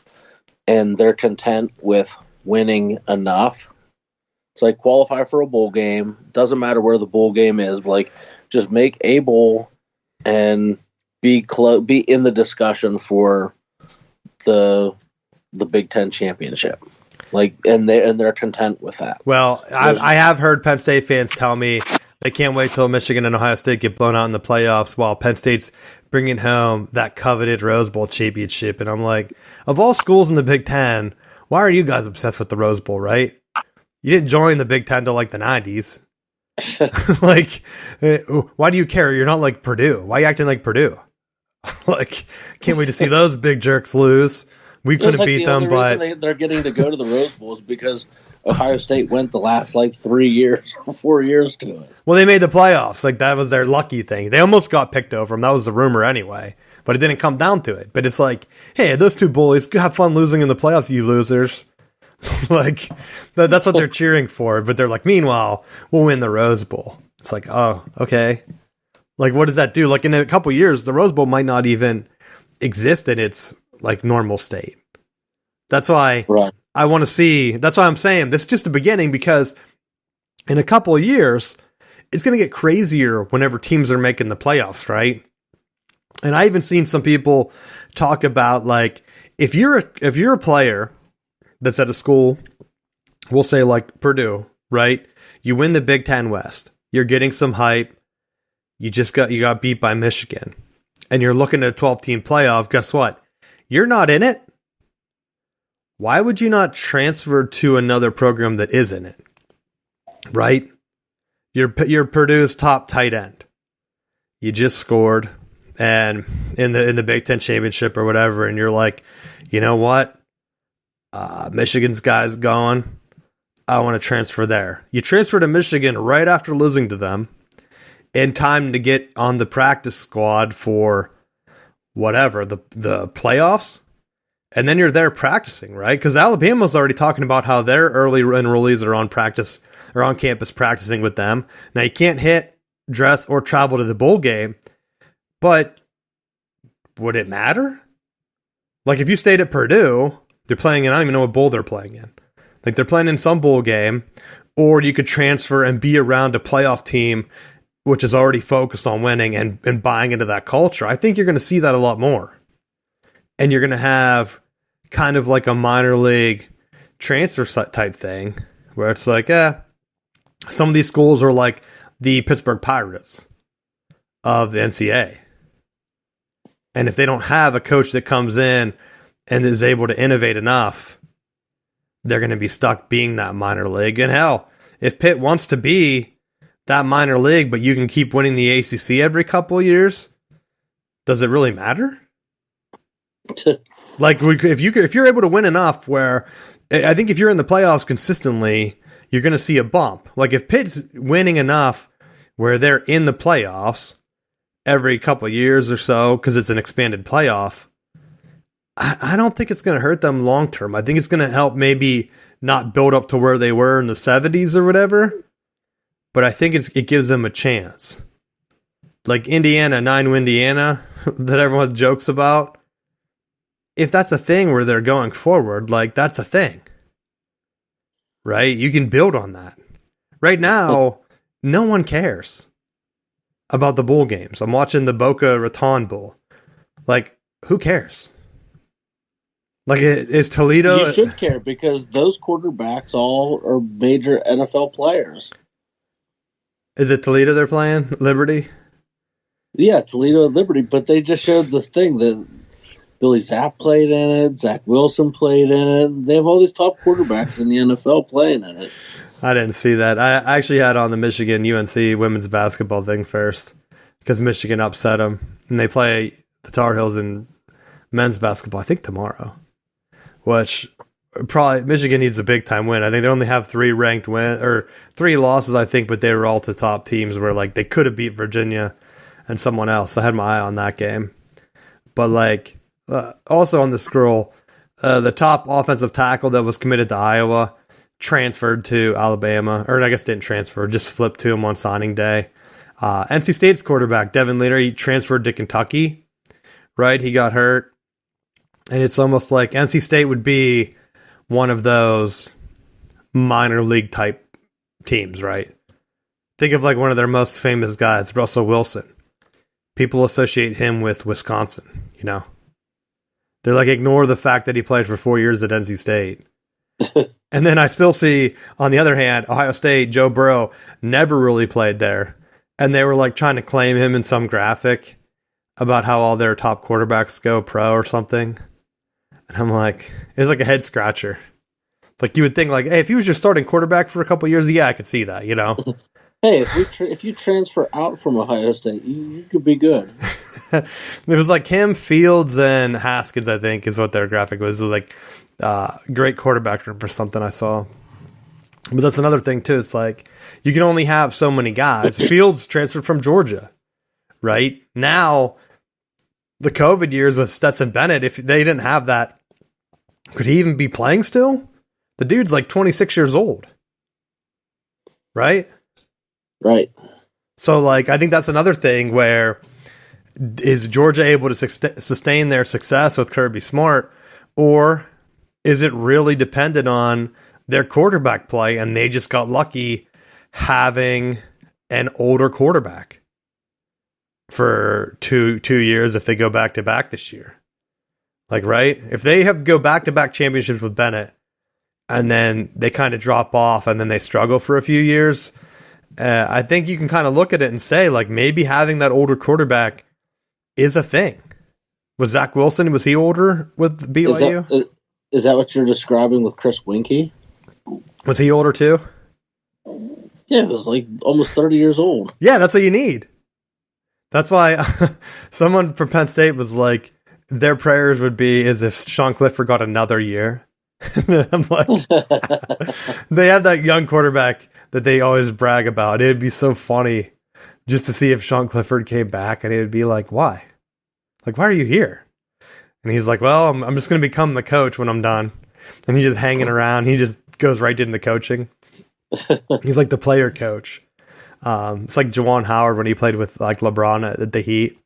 and they're content with winning enough. It's like qualify for a bowl game. Doesn't matter where the bowl game is. Like, just make a bowl and be in the discussion for the Big Ten championship. Like, and they're content with that. Well, I have heard Penn State fans tell me they can't wait till Michigan and Ohio State get blown out in the playoffs while Penn State's bringing home that coveted Rose Bowl championship. And I'm like, of all schools in the Big Ten, why are you guys obsessed with the Rose Bowl, right? You didn't join the Big Ten till like the 90s. Like, why do you care? You're not like Purdue. Why are you acting like Purdue? Like, can't wait to see those big jerks lose. We couldn't beat them, but they're getting to go to the Rose Bowl is because Ohio State went the last like 3 years, 4 years to it. Well, they made the playoffs. Like, that was their lucky thing. They almost got picked over them. That was the rumor anyway, but it didn't come down to it. But it's like, hey, those two bullies, have fun losing in the playoffs, you losers. Like, that's what they're cheering for. But they're like, meanwhile, we'll win the Rose Bowl. It's like, oh, okay. Like, what does that do? Like, in a couple years, the Rose Bowl might not even exist in its like normal state. That's why I want to see. That's why I'm saying this is just the beginning, because in a couple of years, it's going to get crazier whenever teams are making the playoffs, right? And I even seen some people talk about, like, if you're a player that's at a school, we'll say like Purdue, right? You win the Big Ten West. You're getting some hype. You got beat by Michigan, and you're looking at a 12-team playoff. Guess what? You're not in it. Why would you not transfer to another program that is in it? Right? You're Purdue's top tight end. You just scored, and in the Big Ten championship or whatever, and you're like, you know what? Michigan's guy's gone. I want to transfer there. You transfer to Michigan right after losing to them, in time to get on the practice squad for whatever, the playoffs, and then you're there practicing, right? Because Alabama's already talking about how their early enrollees are on campus practicing with them. Now, you can't hit, dress, or travel to the bowl game, but would it matter? Like, if you stayed at Purdue, they're playing in, I don't even know what bowl they're playing in. Like, they're playing in some bowl game, or you could transfer and be around a playoff team which is already focused on winning and buying into that culture. I think you're going to see that a lot more. And you're going to have kind of like a minor league transfer type thing where it's like, some of these schools are like the Pittsburgh Pirates of the NCAA. And if they don't have a coach that comes in and is able to innovate enough, they're going to be stuck being that minor league. And hell, if Pitt wants to be that minor league, but you can keep winning the ACC every couple of years, does it really matter? Like, if you're able to win enough, where I think if you're in the playoffs consistently, you're going to see a bump. Like, if Pitt's winning enough where they're in the playoffs every couple of years or so, because it's an expanded playoff, I don't think it's going to hurt them long term. I think it's going to help maybe not build up to where they were in the 70s or whatever. But I think it gives them a chance. Like Indiana, 9-win Indiana, that everyone jokes about. If that's a thing where they're going forward, like, that's a thing. Right? You can build on that. Right now, no one cares about the bowl games. I'm watching the Boca Raton Bowl. Like, who cares? Like, is Toledo... You should care, because those quarterbacks all are major NFL players. Is it Toledo they're playing? Liberty? Yeah, Toledo and Liberty, but they just showed this thing that Billy Zapp played in it, Zach Wilson played in it. They have all these top quarterbacks in the NFL playing in it. I didn't see that. I actually had on the Michigan UNC women's basketball thing first, because Michigan upset them, and they play the Tar Heels in men's basketball, I think tomorrow, which... Probably Michigan needs a big time win. I think they only have 3 ranked wins or 3 losses, I think, but they were all to top teams where, like, they could have beat Virginia and someone else. I had my eye on that game. But, like, also on the scroll, the top offensive tackle that was committed to Iowa transferred to Alabama, or I guess didn't transfer, just flipped to him on signing day. NC State's quarterback, Devin Leader, he transferred to Kentucky, right? He got hurt. And it's almost like NC State would be one of those minor league type teams, right? Think of like one of their most famous guys, Russell Wilson. People associate him with Wisconsin, you know? They're like, ignore the fact that he played for 4 years at NC State. And then I still see, on the other hand, Ohio State, Joe Burrow never really played there. And they were like trying to claim him in some graphic about how all their top quarterbacks go pro or something. And I'm like, it's like a head scratcher. It's like you would think like, hey, if he was your starting quarterback for a couple of years, yeah, I could see that, you know? Hey, if you transfer out from Ohio State, you could be good. It was like him, Fields, and Haskins, I think, is what their graphic was. It was like great quarterback or something I saw. But that's another thing, too. It's like you can only have so many guys. Fields transferred from Georgia, right? Now, the COVID years with Stetson Bennett, if they didn't have that, could he even be playing still? The dude's like 26 years old, right? Right. So, like, I think that's another thing where is Georgia able to sustain their success with Kirby Smart, or is it really dependent on their quarterback play and they just got lucky having an older quarterback for two years if they go back-to-back this year? Like, right? If they go back-to-back championships with Bennett and then they kind of drop off and then they struggle for a few years, I think you can kind of look at it and say, like, maybe having that older quarterback is a thing. Was Zach Wilson, was he older with BYU? Is that what you're describing with Chris Winkie? Was he older too? Yeah, it was like almost 30 years old. Yeah, that's what you need. That's why someone from Penn State was like, their prayers would be is if Sean Clifford got another year. I'm like, they have that young quarterback that they always brag about. It'd be so funny just to see if Sean Clifford came back and it would be like, why? Like, why are you here? And he's like, well, I'm just going to become the coach when I'm done. And he's just hanging around. He just goes right into coaching. He's like the player coach. It's like Juwan Howard when he played with like LeBron at the Heat,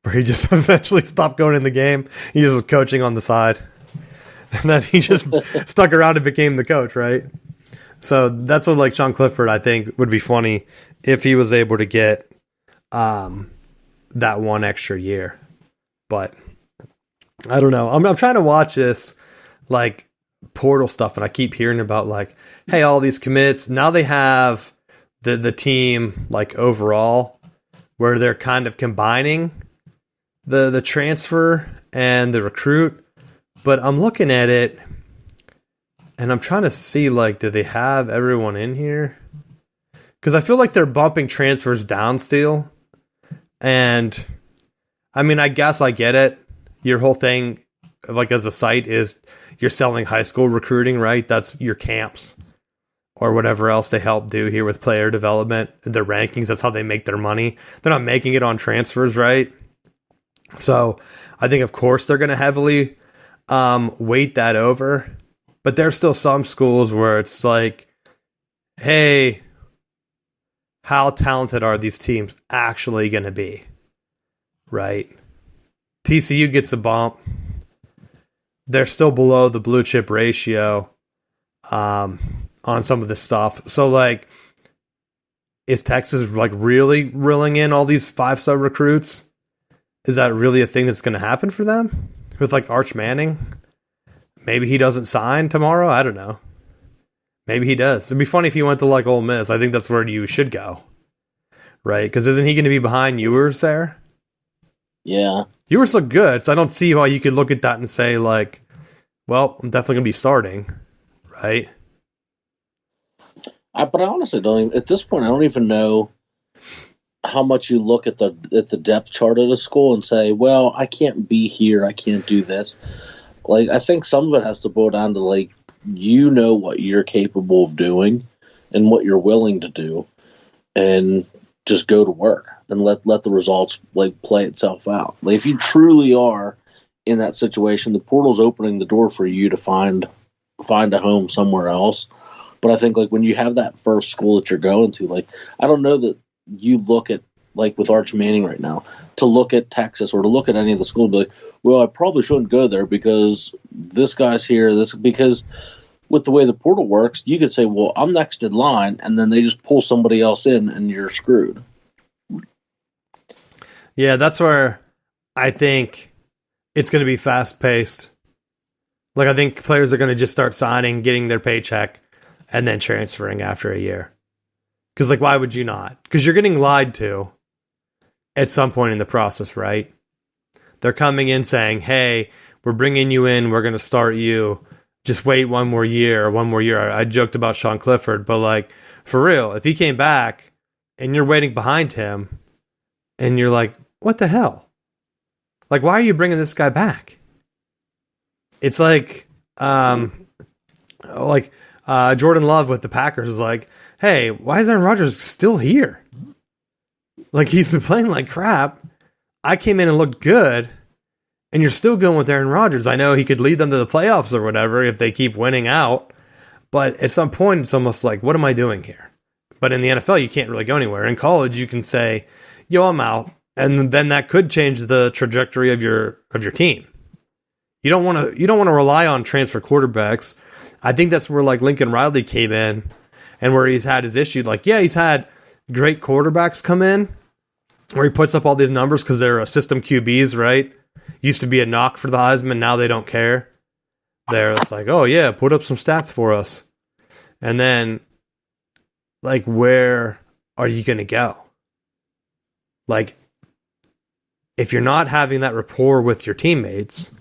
where he just eventually stopped going in the game. He just was coaching on the side. And then he just stuck around and became the coach, right? So that's what like Sean Clifford, I think, would be funny if he was able to get that one extra year. But I don't know. I'm trying to watch this like portal stuff, and I keep hearing about like, hey, all these commits. Now they have the team like overall where they're kind of combining the transfer and the recruit. But I'm looking at it, and I'm trying to see, like, do they have everyone in here? Because I feel like they're bumping transfers down still. And, I mean, I guess I get it. Your whole thing, like, as a site is you're selling high school recruiting, right? That's your camps or whatever else they help do here with player development. Their rankings, that's how they make their money. They're not making it on transfers, right? So, I think, of course, they're going to heavily weight that over, but there's still some schools where it's like, hey, how talented are these teams actually going to be, right? TCU gets a bump. They're still below the blue chip ratio on some of this stuff. So like, is Texas like really reeling in all these 5-star recruits? Is that really a thing that's going to happen for them? With like Arch Manning, maybe he doesn't sign tomorrow. I don't know. Maybe he does. It'd be funny if he went to like Ole Miss. I think that's where you should go, right? Because isn't he going to be behind Ewers there? Yeah, Ewers look good, so I don't see how you could look at that and say like, well, I'm definitely going to be starting, right? But I honestly don't. At this point, I don't even know how much you look at the depth chart of the school and say, well, I can't be here, I can't do this. Like, I think some of it has to boil down to like, you know what you're capable of doing and what you're willing to do, and just go to work and let the results like play itself out. Like, if you truly are in that situation, the portal's opening the door for you to find a home somewhere else. But I think like when you have that first school that you're going to, like, I don't know that you look at, like with Arch Manning right now, to look at Texas or to look at any of the schools and be like, well, I probably shouldn't go there because this guy's here. Because with the way the portal works, you could say, well, I'm next in line, and then they just pull somebody else in, and you're screwed. Yeah, that's where I think it's going to be fast-paced. Like, I think players are going to just start signing, getting their paycheck, and then transferring after a year. Because, like, why would you not? Because you're getting lied to at some point in the process, right? They're coming in saying, hey, we're bringing you in, we're going to start you. Just wait one more year. I joked about Sean Clifford, but, like, for real, if he came back and you're waiting behind him and you're like, what the hell? Like, why are you bringing this guy back? It's like Jordan Love with the Packers is like, hey, why is Aaron Rodgers still here? Like, he's been playing like crap. I came in and looked good, and you're still going with Aaron Rodgers. I know he could lead them to the playoffs or whatever if they keep winning out, but at some point, it's almost like, what am I doing here? But in the NFL, you can't really go anywhere. In college, you can say, yo, I'm out, and then that could change the trajectory of your team. You don't want to rely on transfer quarterbacks. I think that's where, like, Lincoln Riley came in and where he's had his issue. Like, yeah, he's had great quarterbacks come in where he puts up all these numbers because they're system QBs, right? Used to be a knock for the Heisman. Now they don't care. It's like, oh, yeah, put up some stats for us. And then, like, where are you going to go? Like, if you're not having that rapport with your teammates,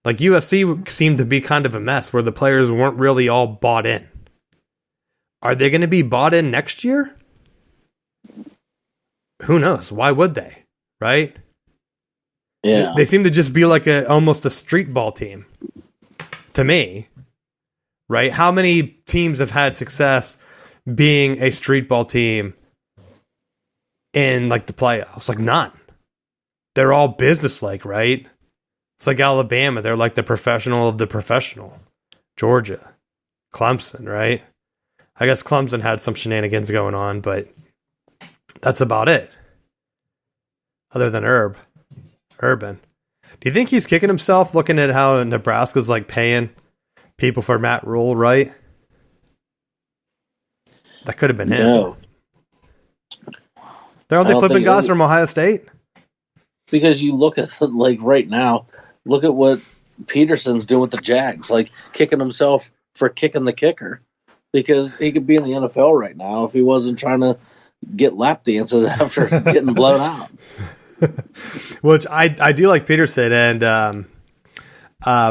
like USC seemed to be kind of a mess where the players weren't really all bought in. Are they going to be bought in next year? Who knows? Why would they? Right? Yeah. They seem to just be like almost a street ball team to me. Right? How many teams have had success being a street ball team in, like, the playoffs? Like, none. They're all business-like, right? It's like Alabama. They're like the professional of the professional. Georgia. Clemson, right? I guess Clemson had some shenanigans going on, but that's about it. Other than Urban. Do you think he's kicking himself looking at how Nebraska's, like, paying people for Matt Rule, right? That could have been him. No. They're only flipping guys from Ohio State? Because you look at, like, right now, look at what Peterson's doing with the Jags, like, kicking himself for kicking the kicker. Because he could be in the NFL right now if he wasn't trying to get lap dances after getting blown out. Which I do like Peterson, and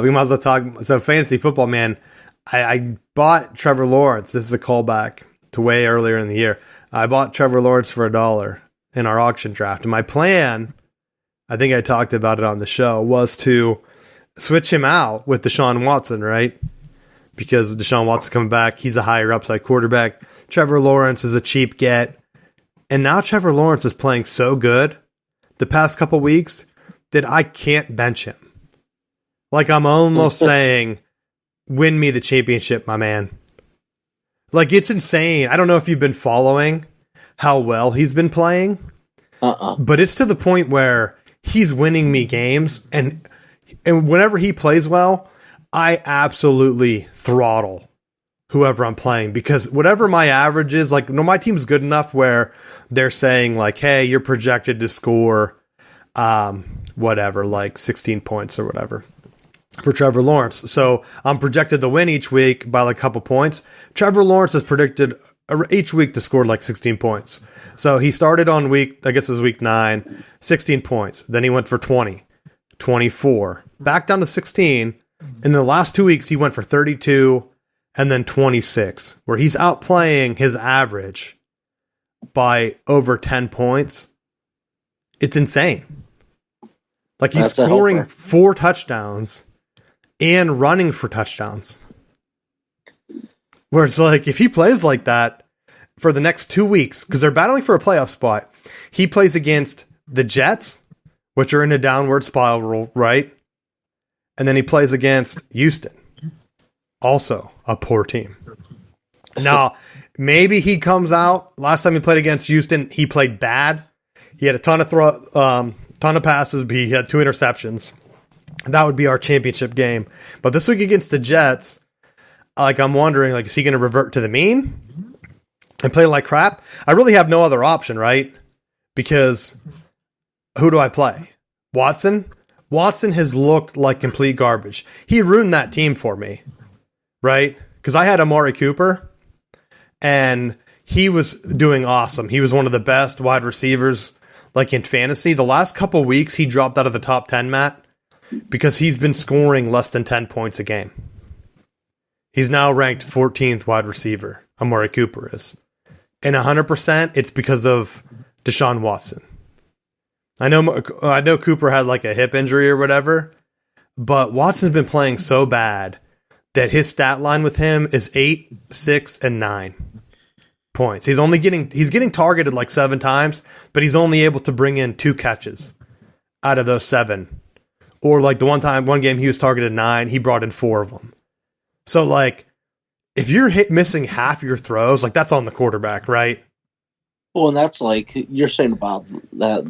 we might as well talk. So, fantasy football, man, I bought Trevor Lawrence. This is a callback to way earlier in the year. I bought Trevor Lawrence for $1 in our auction draft. And my plan, I think I talked about it on the show, was to switch him out with Deshaun Watson, right? Because Deshaun Watson coming back, he's a higher upside quarterback. Trevor Lawrence is a cheap get. And now Trevor Lawrence is playing so good the past couple weeks that I can't bench him. Like, I'm almost saying, win me the championship, my man. Like, it's insane. I don't know if you've been following how well he's been playing. But it's to the point where he's winning me games. And whenever he plays well, I absolutely throttle whoever I'm playing, because whatever my average is, like, no, my team's good enough where they're saying, like, hey, you're projected to score whatever, like 16 points or whatever for Trevor Lawrence. So I'm projected to win each week by like a couple points. Trevor Lawrence is predicted each week to score like 16 points. So he started on week 9, 16 points. Then he went for 20, 24, back down to 16. In the last 2 weeks, he went for 32 and then 26, where he's outplaying his average by over 10 points. It's insane. Like, he's scoring 4 touchdowns and running for touchdowns. Where it's like, if he plays like that for the next 2 weeks, because they're battling for a playoff spot, he plays against the Jets, which are in a downward spiral, right? And then he plays against Houston, also a poor team. Now, maybe he comes out. Last time he played against Houston, he played bad. He had a ton of passes, but he had 2 interceptions. That would be our championship game. But this week against the Jets, like I'm wondering, like, is he going to revert to the mean and play like crap? I really have no other option, right? Because who do I play? Watson? Watson has looked like complete garbage. He ruined that team for me, right? Because I had Amari Cooper, and he was doing awesome. He was one of the best wide receivers, like in fantasy. The last couple weeks, he dropped out of the top 10, Matt, because he's been scoring less than 10 points a game. He's now ranked 14th wide receiver, Amari Cooper is. And 100%, it's because of Deshaun Watson. I know Cooper had like a hip injury or whatever, but Watson's been playing so bad that his stat line with him is 8, 6, and 9 points. He's getting targeted like 7 times, but he's only able to bring in 2 catches out of those 7. Or like the one game he was targeted 9, he brought in 4 of them. So like, if you're missing half your throws, like that's on the quarterback, right? Well, and that's like you're saying about that.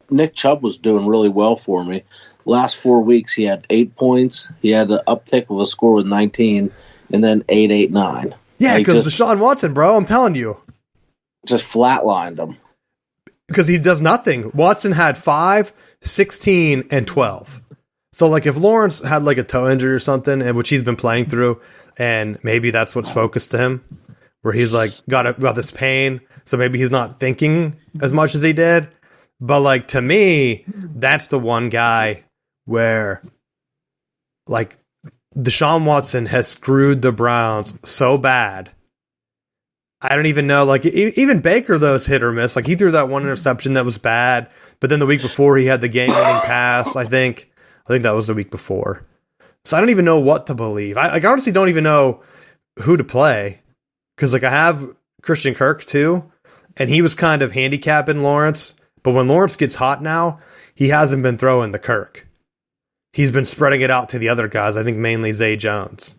Nick Chubb was doing really well for me. Last 4 weeks, he had 8 points. He had an uptick of a score with 19, and then 8, 8, 9. Yeah, because Deshaun Watson, bro, I'm telling you. Just flatlined him. Because he does nothing. Watson had 5, 16, and 12. So, like, if Lawrence had, like, a toe injury or something, and which he's been playing through, and maybe that's what's focused to him, where he's, like, got this pain, so maybe he's not thinking as much as he did. But, like, to me, that's the one guy where, like, Deshaun Watson has screwed the Browns so bad. I don't even know. Like, even Baker, though, is hit or miss. Like, he threw that one interception that was bad. But then the week before, he had the game-winning pass, I think. I think that was the week before. So I don't even know what to believe. I honestly don't even know who to play. Because, like, I have Christian Kirk, too. And he was kind of handicapping Lawrence. But when Lawrence gets hot now, he hasn't been throwing the Kirk. He's been spreading it out to the other guys, I think mainly Zay Jones.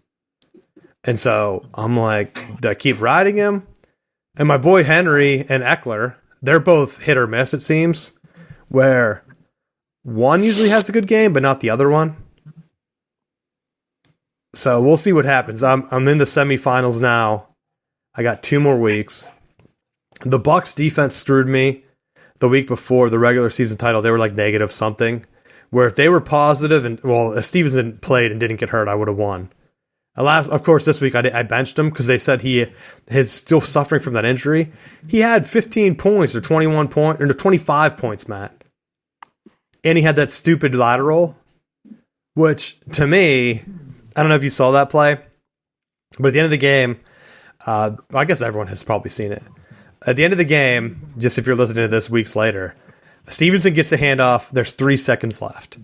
And so I'm like, do I keep riding him? And my boy Henry and Eckler, they're both hit or miss, it seems, where one usually has a good game, but not the other one. So we'll see what happens. I'm in the semifinals now. I got 2 more weeks. The Bucs defense screwed me. The week before the regular season title, they were like negative something. Where if they were positive and if Stevenson played and didn't get hurt, I would have won. Of course, this week I benched him because they said he is still suffering from that injury. He had 15 points or 21 points or 25 points, Matt, and he had that stupid lateral, which to me, I don't know if you saw that play, but at the end of the game, I guess everyone has probably seen it. At the end of the game, just if you're listening to this weeks later, Stevenson gets the handoff. There's 3 seconds left.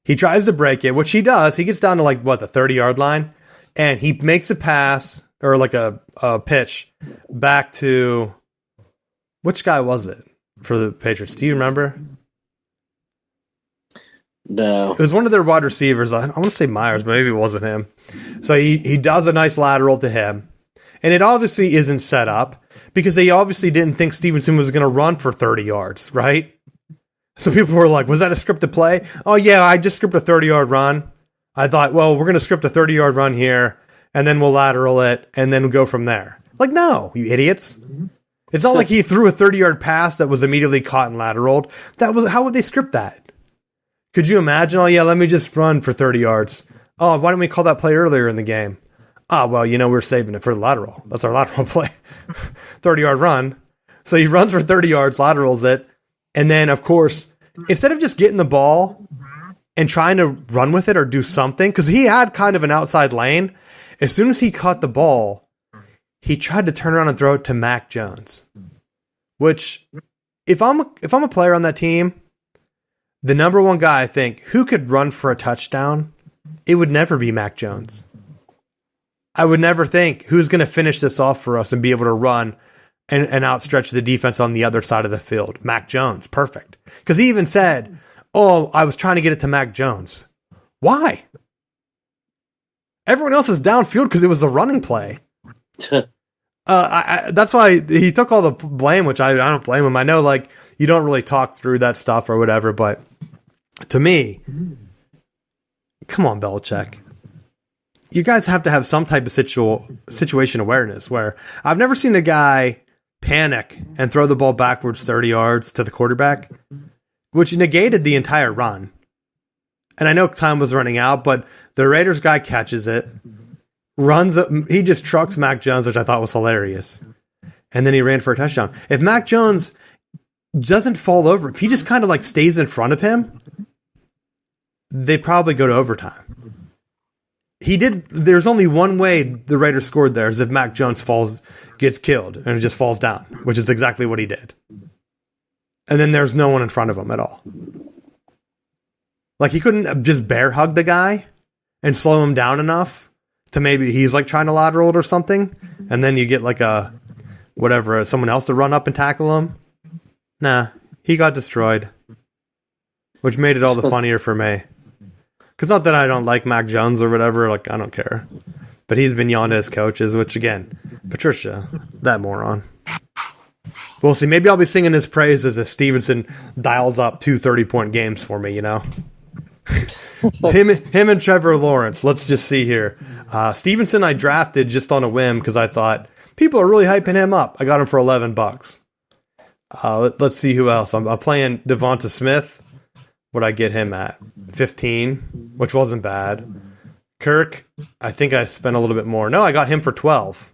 He tries to break it, which he does. He gets down to the 30-yard line, and he makes a pass or like a pitch back to which guy was it for the Patriots? Do you remember? No. It was one of their wide receivers. I want to say Myers, but maybe it wasn't him. So he does a nice lateral to him, and it obviously isn't set up. Because they obviously didn't think Stevenson was going to run for 30 yards, right? So people were like, was that a scripted play? Oh, yeah, I just scripted a 30-yard run. I thought, well, we're going to script a 30-yard run here, and then we'll lateral it, and then we'll go from there. Like, no, you idiots. It's not like he threw a 30-yard pass that was immediately caught and lateraled. How would they script that? Could you imagine, oh, yeah, let me just run for 30 yards. Oh, why didn't we call that play earlier in the game? Ah, well, we're saving it for the lateral. That's our lateral play. 30-yard run. So he runs for 30 yards, laterals it. And then, of course, instead of just getting the ball and trying to run with it or do something, because he had kind of an outside lane, as soon as he caught the ball, he tried to turn around and throw it to Mac Jones. Which, if I'm a player on that team, the number one guy, I think, who could run for a touchdown, it would never be Mac Jones. I would never think who's going to finish this off for us and be able to run and outstretch the defense on the other side of the field. Mac Jones, perfect. Because he even said, oh, I was trying to get it to Mac Jones. Why? Everyone else is downfield because it was a running play. That's why he took all the blame, which I don't blame him. I know you don't really talk through that stuff or whatever, but to me, come on, Belichick. you guys have to have some type of situation awareness where I've never seen a guy panic and throw the ball backwards 30 yards to the quarterback, which negated the entire run. And I know time was running out, but the Raiders guy catches it, runs up, he just trucks Mac Jones, which I thought was hilarious. And then he ran for a touchdown. If Mac Jones doesn't fall over, if he just kind of like stays in front of him, they probably go to overtime. There's only one way the Raiders scored there is if Mac Jones gets killed and just falls down, which is exactly what he did. And then there's no one in front of him at all. Like, he couldn't just bear hug the guy and slow him down enough to maybe he's like trying to lateral it or something. And then you get like someone else to run up and tackle him. Nah, he got destroyed, which made it all the funnier for me. Because not that I don't like Mac Jones or whatever, like, I don't care. But he's been yelled at his coaches, which, again, Patricia, that moron. We'll see. Maybe I'll be singing his praises if Stevenson dials up 2 30-point games for me, you know? him and Trevor Lawrence. Let's just see here. Stevenson I drafted just on a whim because I thought, people are really hyping him up. I got him for $11. Let's see who else. I'm playing Devonta Smith. What'd I get him at? 15, which wasn't bad. Kirk, I think I spent a little bit more. No, I got him for 12,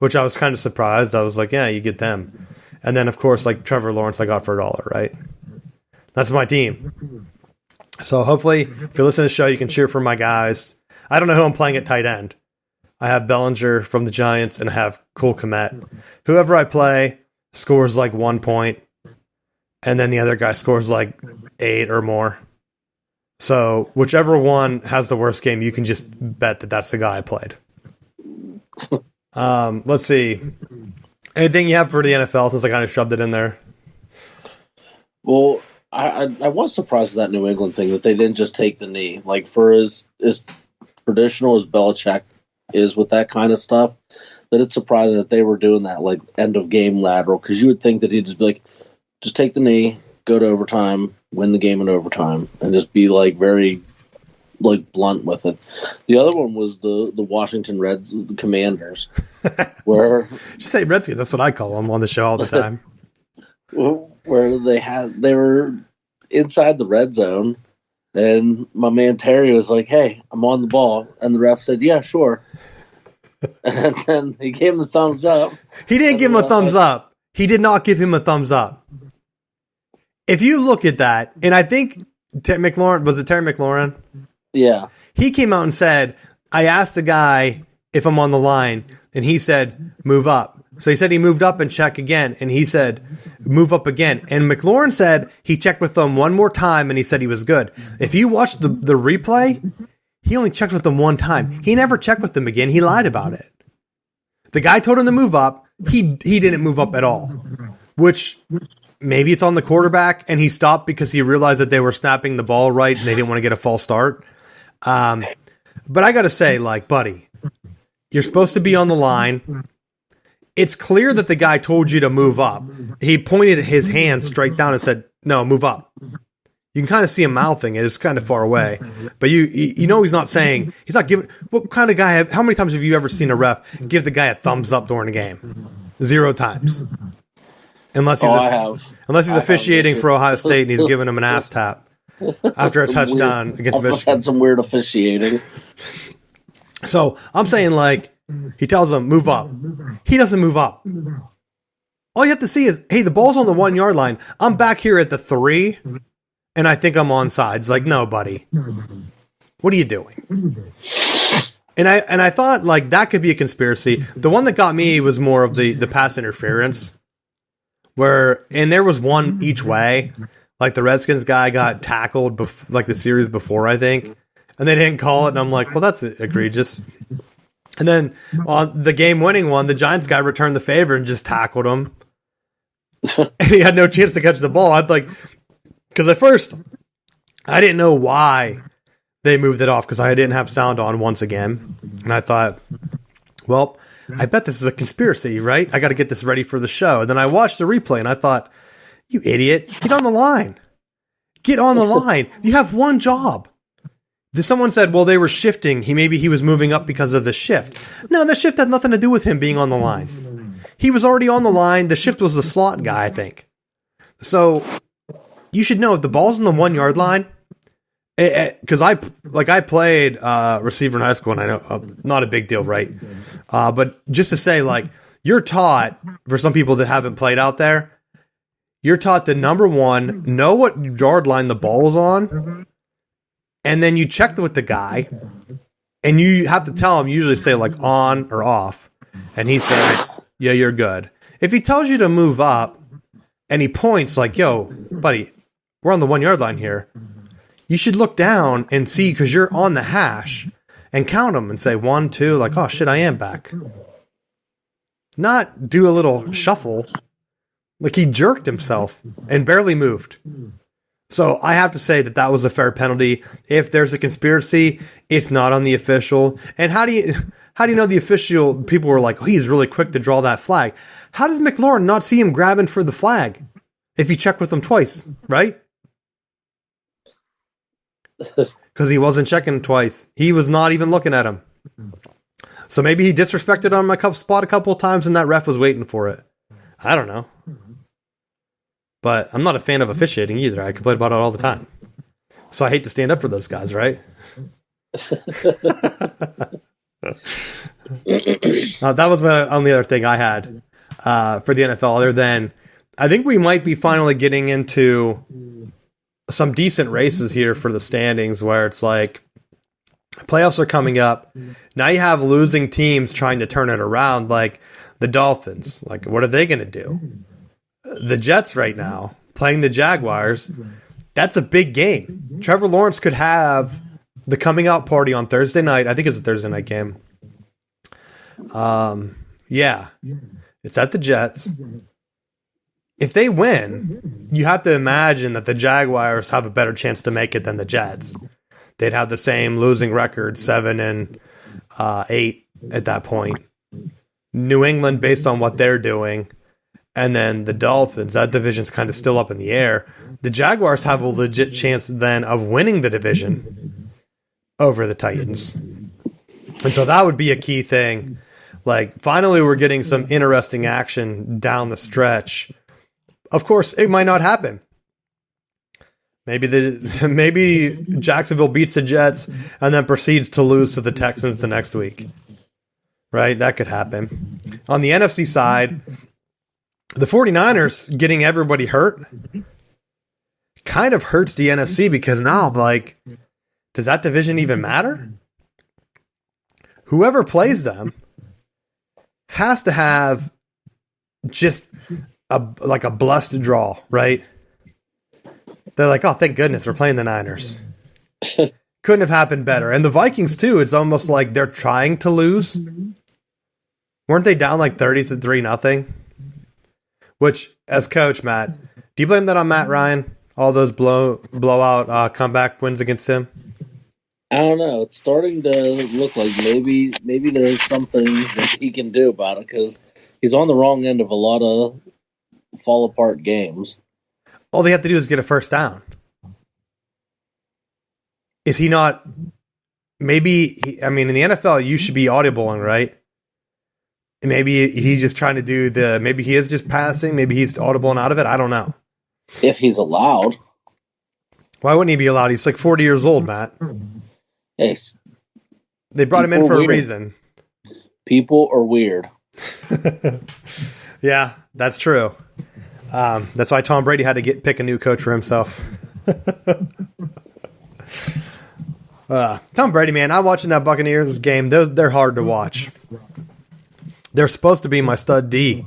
which I was kind of surprised. I was like, yeah, you get them. And then, of course, like Trevor Lawrence, I got for $1, right? That's my team. So hopefully, if you listen to the show, you can cheer for my guys. I don't know who I'm playing at tight end. I have Bellinger from the Giants, and I have Cole Kmet. Whoever I play scores like 1 point, and then the other guy scores like 8 or more. So whichever one has the worst game, you can just bet that that's the guy I played. Let's see. Anything you have for the NFL since I kind of shoved it in there? Well, I was surprised with that New England thing that they didn't just take the knee. Like, for as traditional as Belichick is with that kind of stuff, that it's surprising that they were doing that, like, end of game lateral, because you would think that he'd just be like, just take the knee, go to overtime, win the game in overtime, and just be like very like blunt with it. The other one was the Washington Reds, the Commanders, where just say Redskins. That's what I call them on the show all the time. Where they were inside the red zone, and my man Terry was like, "Hey, I'm on the ball," and the ref said, "Yeah, sure." And then he gave him the thumbs up. He didn't give him a thumbs up. He did not give him a thumbs up. If you look at that, and I think Terry McLaurin? Yeah. He came out and said, I asked the guy if I'm on the line, and he said, move up. So he said he moved up and check again, and he said, move up again. And McLaurin said he checked with them one more time, and he said he was good. If you watch the replay, he only checked with them one time. He never checked with them again. He lied about it. The guy told him to move up. He didn't move up at all, which maybe it's on the quarterback, and he stopped because he realized that they were snapping the ball right and they didn't want to get a false start. But I got to say, like, buddy, you're supposed to be on the line. It's clear that the guy told you to move up. He pointed his hand straight down and said, no, move up. You can kind of see him mouthing it. It's kind of far away. But you know he's not saying, he's not giving, what kind of guy, how many times have you ever seen a ref give the guy a thumbs up during a game? 0 times. Unless he's officiating for Ohio State and he's giving him an ass tap after a touchdown against Michigan. I've had some weird officiating. So I'm saying, like, he tells him, move up. He doesn't move up. All you have to see is, hey, the ball's on the 1 yard line. I'm back here at the 3. And I think I'm on sides. Like, no, buddy. What are you doing? And I thought, like, that could be a conspiracy. The one that got me was more of the pass interference. And there was one each way. Like, the Redskins guy got tackled, like, the series before, I think. And they didn't call it. And I'm like, well, that's egregious. And then on the game-winning one, the Giants guy returned the favor and just tackled him. And he had no chance to catch the ball. I'd like... Because at first, I didn't know why they moved it off because I didn't have sound on once again. And I thought, well, I bet this is a conspiracy, right? I got to get this ready for the show. And then I watched the replay and I thought, you idiot, get on the line. Get on the line. You have one job. Someone said, well, they were shifting. Maybe he was moving up because of the shift. No, the shift had nothing to do with him being on the line. He was already on the line. The shift was the slot guy, I think. So you should know if the ball's on the 1 yard line, because I played receiver in high school, and I know not a big deal, right? But just to say, like, you're taught, for some people that haven't played out there, you're taught to, number one, know what yard line the ball is on, and then you check with the guy, and you have to tell him, usually say, like, on or off, and he says, yeah, you're good. If he tells you to move up, and he points like, yo, buddy, we're on the 1 yard line here, you should look down and see, because you're on the hash, and count them and say 1, 2, like, oh shit, I am back. Not do a little shuffle. Like, he jerked himself and barely moved. So I have to say that was a fair penalty. If there's a conspiracy, it's not on the official. And how do you know the official? People were like, oh, he's really quick to draw that flag. How does McLaurin not see him grabbing for the flag if he checked with him twice, right? Because he wasn't checking twice. He was not even looking at him. So maybe he disrespected on my spot a couple of times and that ref was waiting for it. I don't know. But I'm not a fan of officiating either. I complain about it all the time. So I hate to stand up for those guys, right? That was the only other thing I had for the NFL, other than I think we might be finally getting into some decent races here for the standings, where it's like playoffs are coming up. Now you have losing teams trying to turn it around, like the Dolphins. Like, what are they going to do? The Jets right now playing the Jaguars. That's a big game. Trevor Lawrence could have the coming out party on Thursday night. I think it's a Thursday night game. Yeah, it's at the Jets. If they win, you have to imagine that the Jaguars have a better chance to make it than the Jets. They'd have the same losing record, 7-8 at that point. New England, based on what they're doing, and then the Dolphins, that division's kind of still up in the air. The Jaguars have a legit chance then of winning the division over the Titans. And so that would be a key thing. Like, finally we're getting some interesting action down the stretch. Of course, it might not happen. Maybe Jacksonville beats the Jets and then proceeds to lose to the Texans the next week. Right? That could happen. On the NFC side, the 49ers getting everybody hurt kind of hurts the NFC, because now, like, does that division even matter? Whoever plays them has to have just a blessed draw, right? They're like, oh, thank goodness we're playing the Niners. Couldn't have happened better. And the Vikings, too, it's almost like they're trying to lose. Weren't they down like 30-3-0? Which, as coach, Matt, do you blame that on Matt Ryan? All those blowout comeback wins against him? I don't know. It's starting to look like maybe there's some things that he can do about it, because he's on the wrong end of a lot of fall apart games. All they have to do is get a first down. Is he not? Maybe, in the NFL, you should be audibling, right? Maybe he's just trying to do maybe he is just passing. Maybe he's audibling out of it. I don't know. If he's allowed. Why wouldn't he be allowed? He's like 40 years old, Matt. Hey, they brought him in for a reason. People are weird. Yeah, that's true. That's why Tom Brady had to pick a new coach for himself. Tom Brady, man, I'm watching that Buccaneers game. They're hard to watch. They're supposed to be my stud D.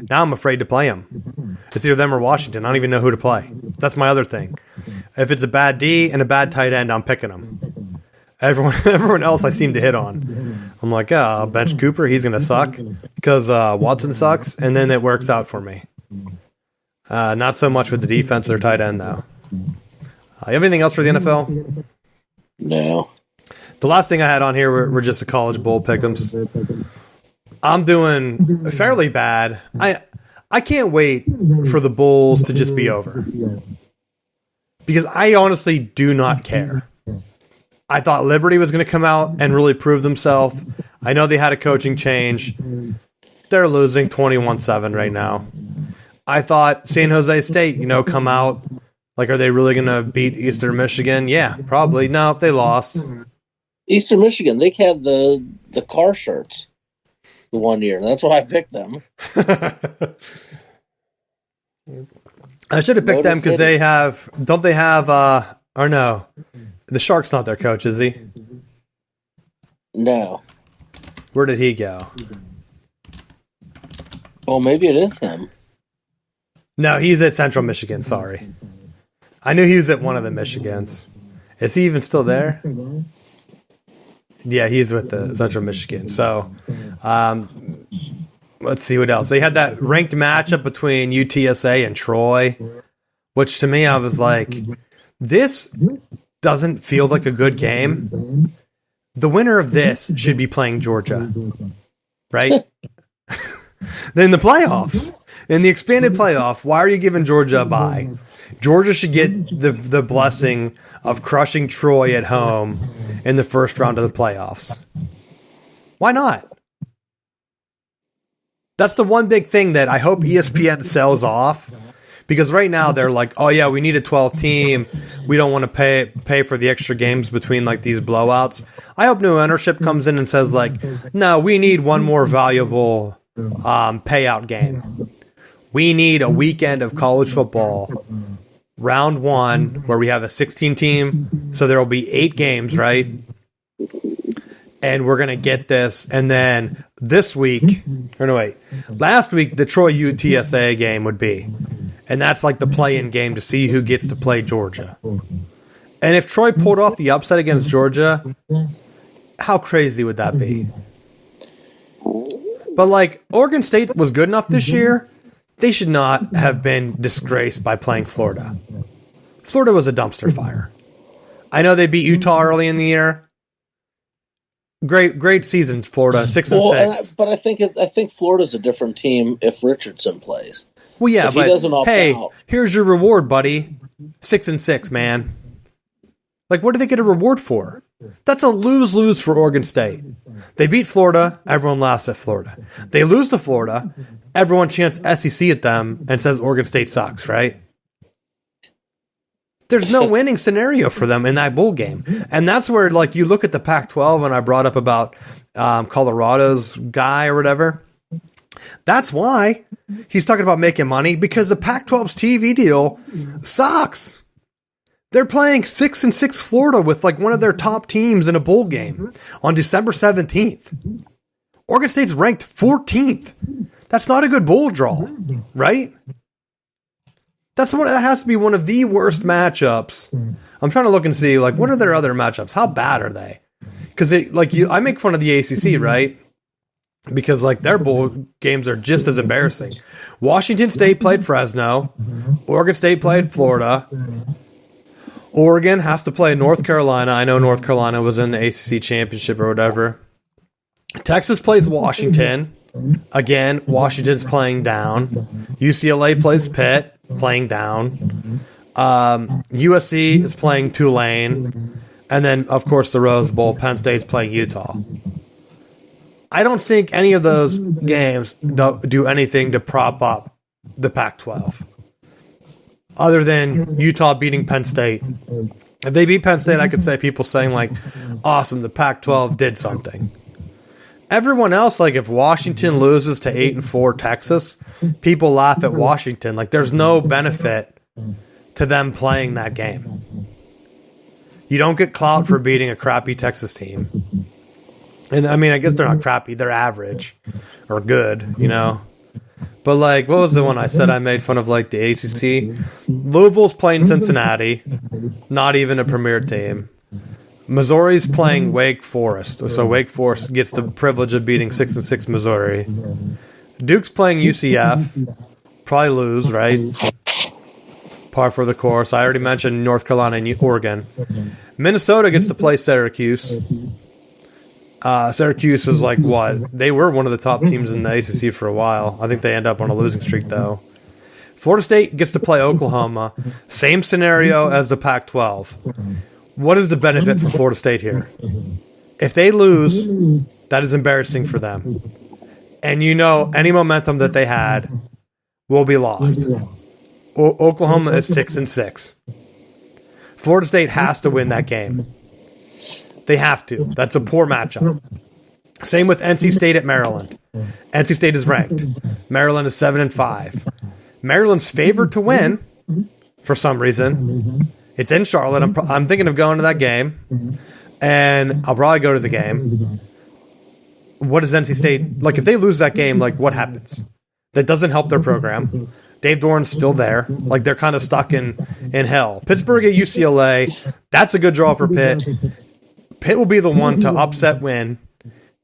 Now I'm afraid to play them. It's either them or Washington. I don't even know who to play. That's my other thing. If it's a bad D and a bad tight end, I'm picking them. Everyone else I seem to hit on. I'm like, I'll bench Cooper. He's going to suck because Watson sucks, and then it works out for me. Not so much with the defense or tight end, though. You have anything else for the NFL? No. The last thing I had on here were just the college bowl pick'ems. I'm doing fairly bad. I can't wait for the bowls to just be over, because I honestly do not care. I thought Liberty was going to come out and really prove themselves. I know they had a coaching change. They're losing 21-7 right now. I thought San Jose State, come out. Like, are they really going to beat Eastern Michigan? Yeah, probably. No, they lost. Eastern Michigan, they had the car shirts the one year. That's why I picked them. I should have picked them because they have... Don't they have... or no. The Shark's not their coach, is he? No. Where did he go? Well, maybe it is him. No, he's at Central Michigan, sorry. I knew he was at one of the Michigans. Is he even still there? Yeah, he's with the Central Michigan. So, let's see what else. They had that ranked matchup between UTSA and Troy, which to me, I was like, this doesn't feel like a good game. The winner of this should be playing Georgia, right? Then the playoffs. In the expanded playoff, why are you giving Georgia a bye? Georgia should get the blessing of crushing Troy at home in the first round of the playoffs. Why not? That's the one big thing that I hope ESPN sells off. Because right now they're like, oh yeah, we need a 12 team. We don't want to pay for the extra games between like these blowouts. I hope new ownership comes in and says like, no, we need one more valuable payout game. We need a weekend of college football, round one, where we have a 16 team. So there will be 8 games, right? And we're going to get this. And then this week, last week, the Troy UTSA game would be. And that's like the play-in game to see who gets to play Georgia. And if Troy pulled off the upset against Georgia, how crazy would that be? But like Oregon State was good enough this year, they should not have been disgraced by playing Florida. Florida was a dumpster fire. I know they beat Utah early in the year. Great season, Florida, 6-6. But I think Florida's a different team if Richardson plays. Well, yeah, if he doesn't opt out. Here's your reward, buddy. 6-6, man. Like, what do they get a reward for? That's a lose-lose for Oregon State. They beat Florida, everyone laughs at Florida. They lose to Florida, everyone chants SEC at them and says Oregon State sucks, right? There's no winning scenario for them in that bowl game. And that's where, like, you look at the Pac-12, and I brought up about Colorado's guy or whatever. That's why he's talking about making money, because the Pac-12's TV deal sucks. They're playing 6-6 Florida with like one of their top teams in a bowl game on December 17th. Oregon State's ranked 14th. That's not a good bowl draw, right? That has to be one of the worst matchups. I'm trying to look and see like what are their other matchups? How bad are they? Because I make fun of the ACC, right? Because like their bowl games are just as embarrassing. Washington State played Fresno. Oregon State played Florida. Oregon has to play North Carolina. I know North Carolina was in the ACC championship or whatever. Texas plays Washington. Again, Washington's playing down. UCLA plays Pitt, playing down. USC is playing Tulane. And then, of course, the Rose Bowl. Penn State's playing Utah. I don't think any of those games do anything to prop up the Pac-12. Other than Utah beating Penn State. If they beat Penn State, I could say people saying like, awesome, the Pac-12 did something. Everyone else, like if Washington loses to 8-4 Texas, people laugh at Washington. Like there's no benefit to them playing that game. You don't get clout for beating a crappy Texas team. And I mean, I guess they're not crappy, they're average or good, you know. But like, what was the one I said I made fun of like the ACC? Louisville's playing Cincinnati, not even a premier team. Missouri's playing Wake Forest, so Wake Forest gets the privilege of beating 6-6 Missouri. Duke's playing UCF, probably lose, right? Par for the course. I already mentioned North Carolina and Oregon. Minnesota gets to play Syracuse. Syracuse is like what? They were one of the top teams in the ACC for a while. I think they end up on a losing streak, though. Florida State gets to play Oklahoma. Same scenario as the Pac-12. What is the benefit for Florida State here? If they lose, that is embarrassing for them. And any momentum that they had will be lost. Oklahoma is 6-6. Florida State has to win that game. They have to. That's a poor matchup. Same with NC State at Maryland. NC State is ranked. Maryland is 7-5. Maryland's favored to win for some reason. It's in Charlotte. I'm thinking of going to that game, and I'll probably go to the game. What does NC State like if they lose that game? Like, what happens? That doesn't help their program. Dave Doran's still there. Like, they're kind of stuck in hell. Pittsburgh at UCLA. That's a good draw for Pitt. Pitt will be the one to upset win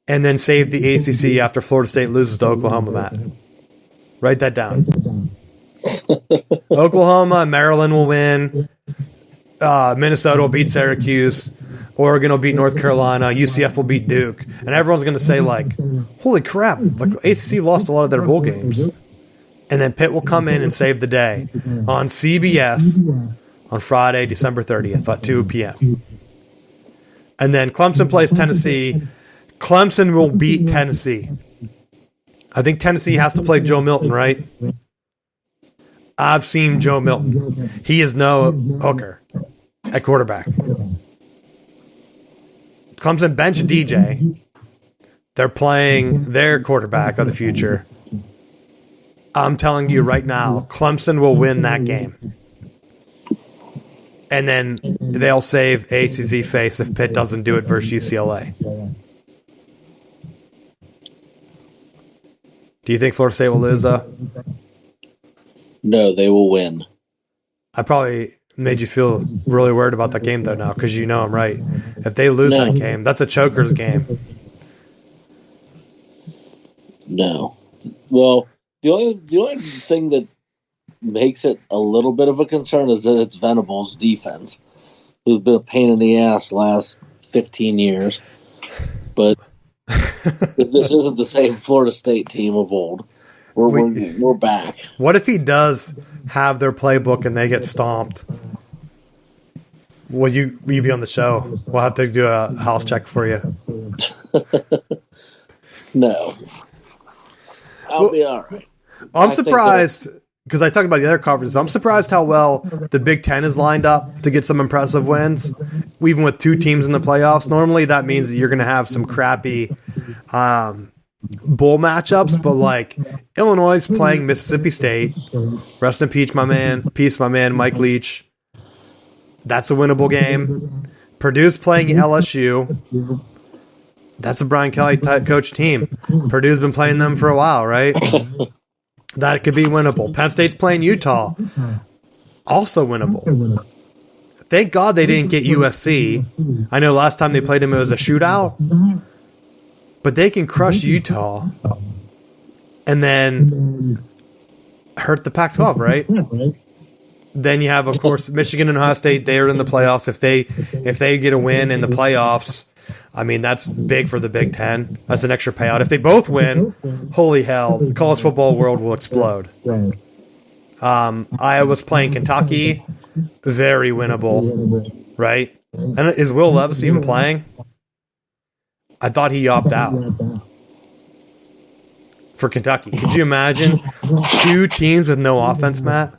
and then save the ACC after Florida State loses to Oklahoma, Matt. Write that down. Oklahoma and Maryland will win. Minnesota will beat Syracuse. Oregon will beat North Carolina. UCF will beat Duke. And everyone's going to say, like, holy crap, like ACC lost a lot of their bowl games. And then Pitt will come in and save the day on CBS on Friday, December 30th at 2 p.m. And then Clemson plays Tennessee. Clemson will beat Tennessee. I think Tennessee has to play Joe Milton, right? I've seen Joe Milton. He is no hooker at quarterback. Clemson bench DJ. They're playing their quarterback of the future. I'm telling you right now, Clemson will win that game. And then they'll save ACC face if Pitt doesn't do it versus UCLA. Do you think Florida State will lose, though? No, they will win. I probably made you feel really worried about that game, though, now, because you know I'm right. If they lose that game, that's a choker's game. No. Well, the only thing that makes it a little bit of a concern is that it's Venables' defense, who's been a pain in the ass the last 15 years. But this isn't the same Florida State team of old. We're back. What if he does have their playbook and they get stomped? Will you be on the show? We'll have to do a house check for you. No. I'll be all right. I'm surprised, because I talked about the other conferences, I'm surprised how well the Big Ten is lined up to get some impressive wins, even with two teams in the playoffs. Normally that means that you're going to have some crappy bowl matchups, but like Illinois is playing Mississippi State. Rest in peace, my man, Mike Leach. That's a winnable game. Purdue's playing LSU. That's a Brian Kelly type coach team. Purdue's been playing them for a while, right? That could be winnable. Penn State's playing Utah. Also winnable. Thank God they didn't get USC. I know last time they played them it was a shootout. But they can crush Utah and then hurt the Pac-12, right? Then you have, of course, Michigan and Ohio State. They are in the playoffs. If they get a win in the playoffs, I mean, that's big for the Big Ten. That's an extra payout. If they both win, holy hell, the college football world will explode. Iowa's playing Kentucky. Very winnable, right? And is Will Levis even playing? I thought he opted out for Kentucky. Could you imagine two teams with no offense, Matt?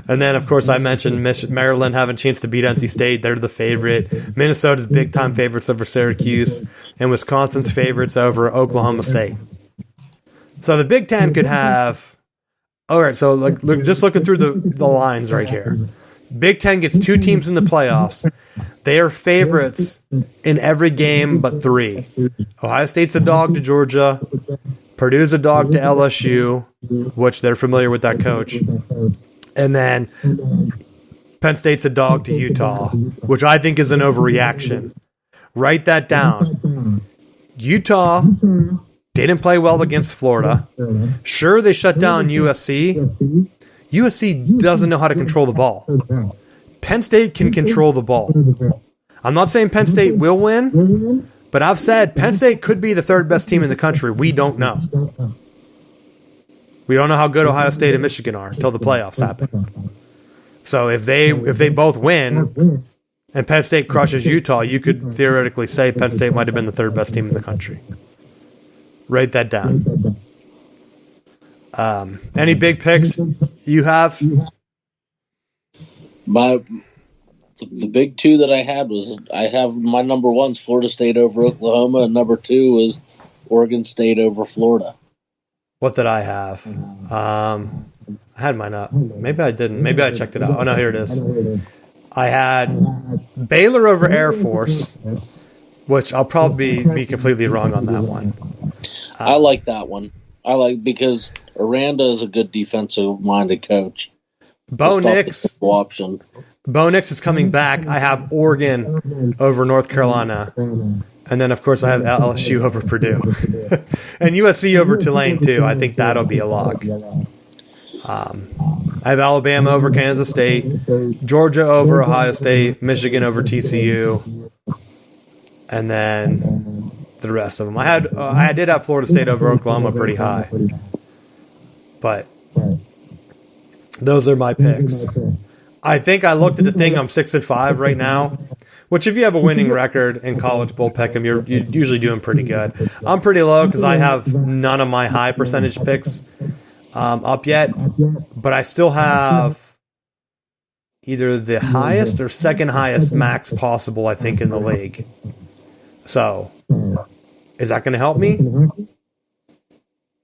And then, of course, I mentioned Maryland having a chance to beat NC State. They're the favorite. Minnesota's big-time favorites over Syracuse. And Wisconsin's favorites over Oklahoma State. So the Big Ten could have... All right, so just looking through the lines right here. Big Ten gets two teams in the playoffs. They are favorites in every game but three. Ohio State's a dog to Georgia. Purdue's a dog to LSU, which they're familiar with that coach. And then Penn State's a dog to Utah, which I think is an overreaction. Write that down. Utah didn't play well against Florida. Sure, they shut down USC. USC doesn't know how to control the ball. Penn State can control the ball. I'm not saying Penn State will win, but I've said Penn State could be the third best team in the country. We don't know. We don't know how good Ohio State and Michigan are until the playoffs happen. So if they both win and Penn State crushes Utah, you could theoretically say Penn State might have been the third best team in the country. Write that down. Any big picks you have? The big two that I had was I have my number one's Florida State over Oklahoma, and number two was Oregon State over Florida. What did I have? I had mine up. Maybe I didn't. Maybe I checked it out. Oh, no, here it is. I had Baylor over Air Force, which I'll probably be completely wrong on that one. I like that one. Because Aranda is a good defensive-minded coach. Bo Nix option. Bo Nix is coming back. I have Oregon over North Carolina. And then, of course, I have LSU over Purdue. And USC over Tulane, too. I think that'll be a lock. I have Alabama over Kansas State, Georgia over Ohio State, Michigan over TCU, and then the rest of them. I did have Florida State over Oklahoma pretty high. But those are my picks. I think I looked at the thing. I'm 6-5 right now, which if you have a winning record in college bowl pick'em, you're usually doing pretty good. I'm pretty low because I have none of my high percentage picks up yet, but I still have either the highest or second highest max possible, I think, in the league. So, is that going to help me?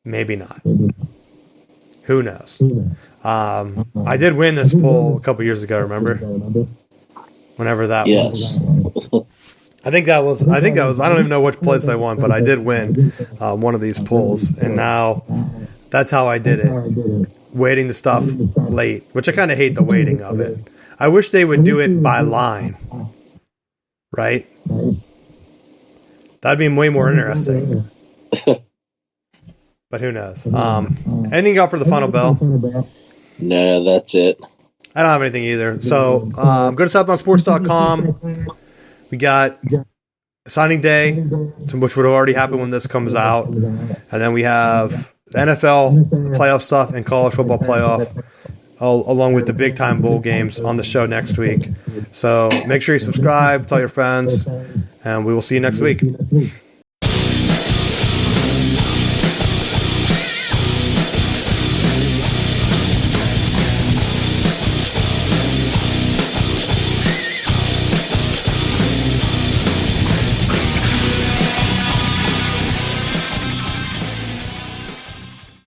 Maybe not. Who knows? I did win this poll a couple years ago, remember? Whenever that was. I think that was, I don't even know which place I won, but I did win one of these polls. And now that's how I did it. Weighting the stuff late, which I kind of hate the weighting of it. I wish they would do it by line. Right? That'd be way more interesting. But who knows? Anything you got for the final bell? No, that's it. I don't have anything either. So go to southboundsports.com. We got signing day, which would have already happened when this comes out. And then we have the NFL playoff stuff and college football playoff, along with the big-time bowl games on the show next week. So make sure you subscribe, tell your friends, and we will see you next week.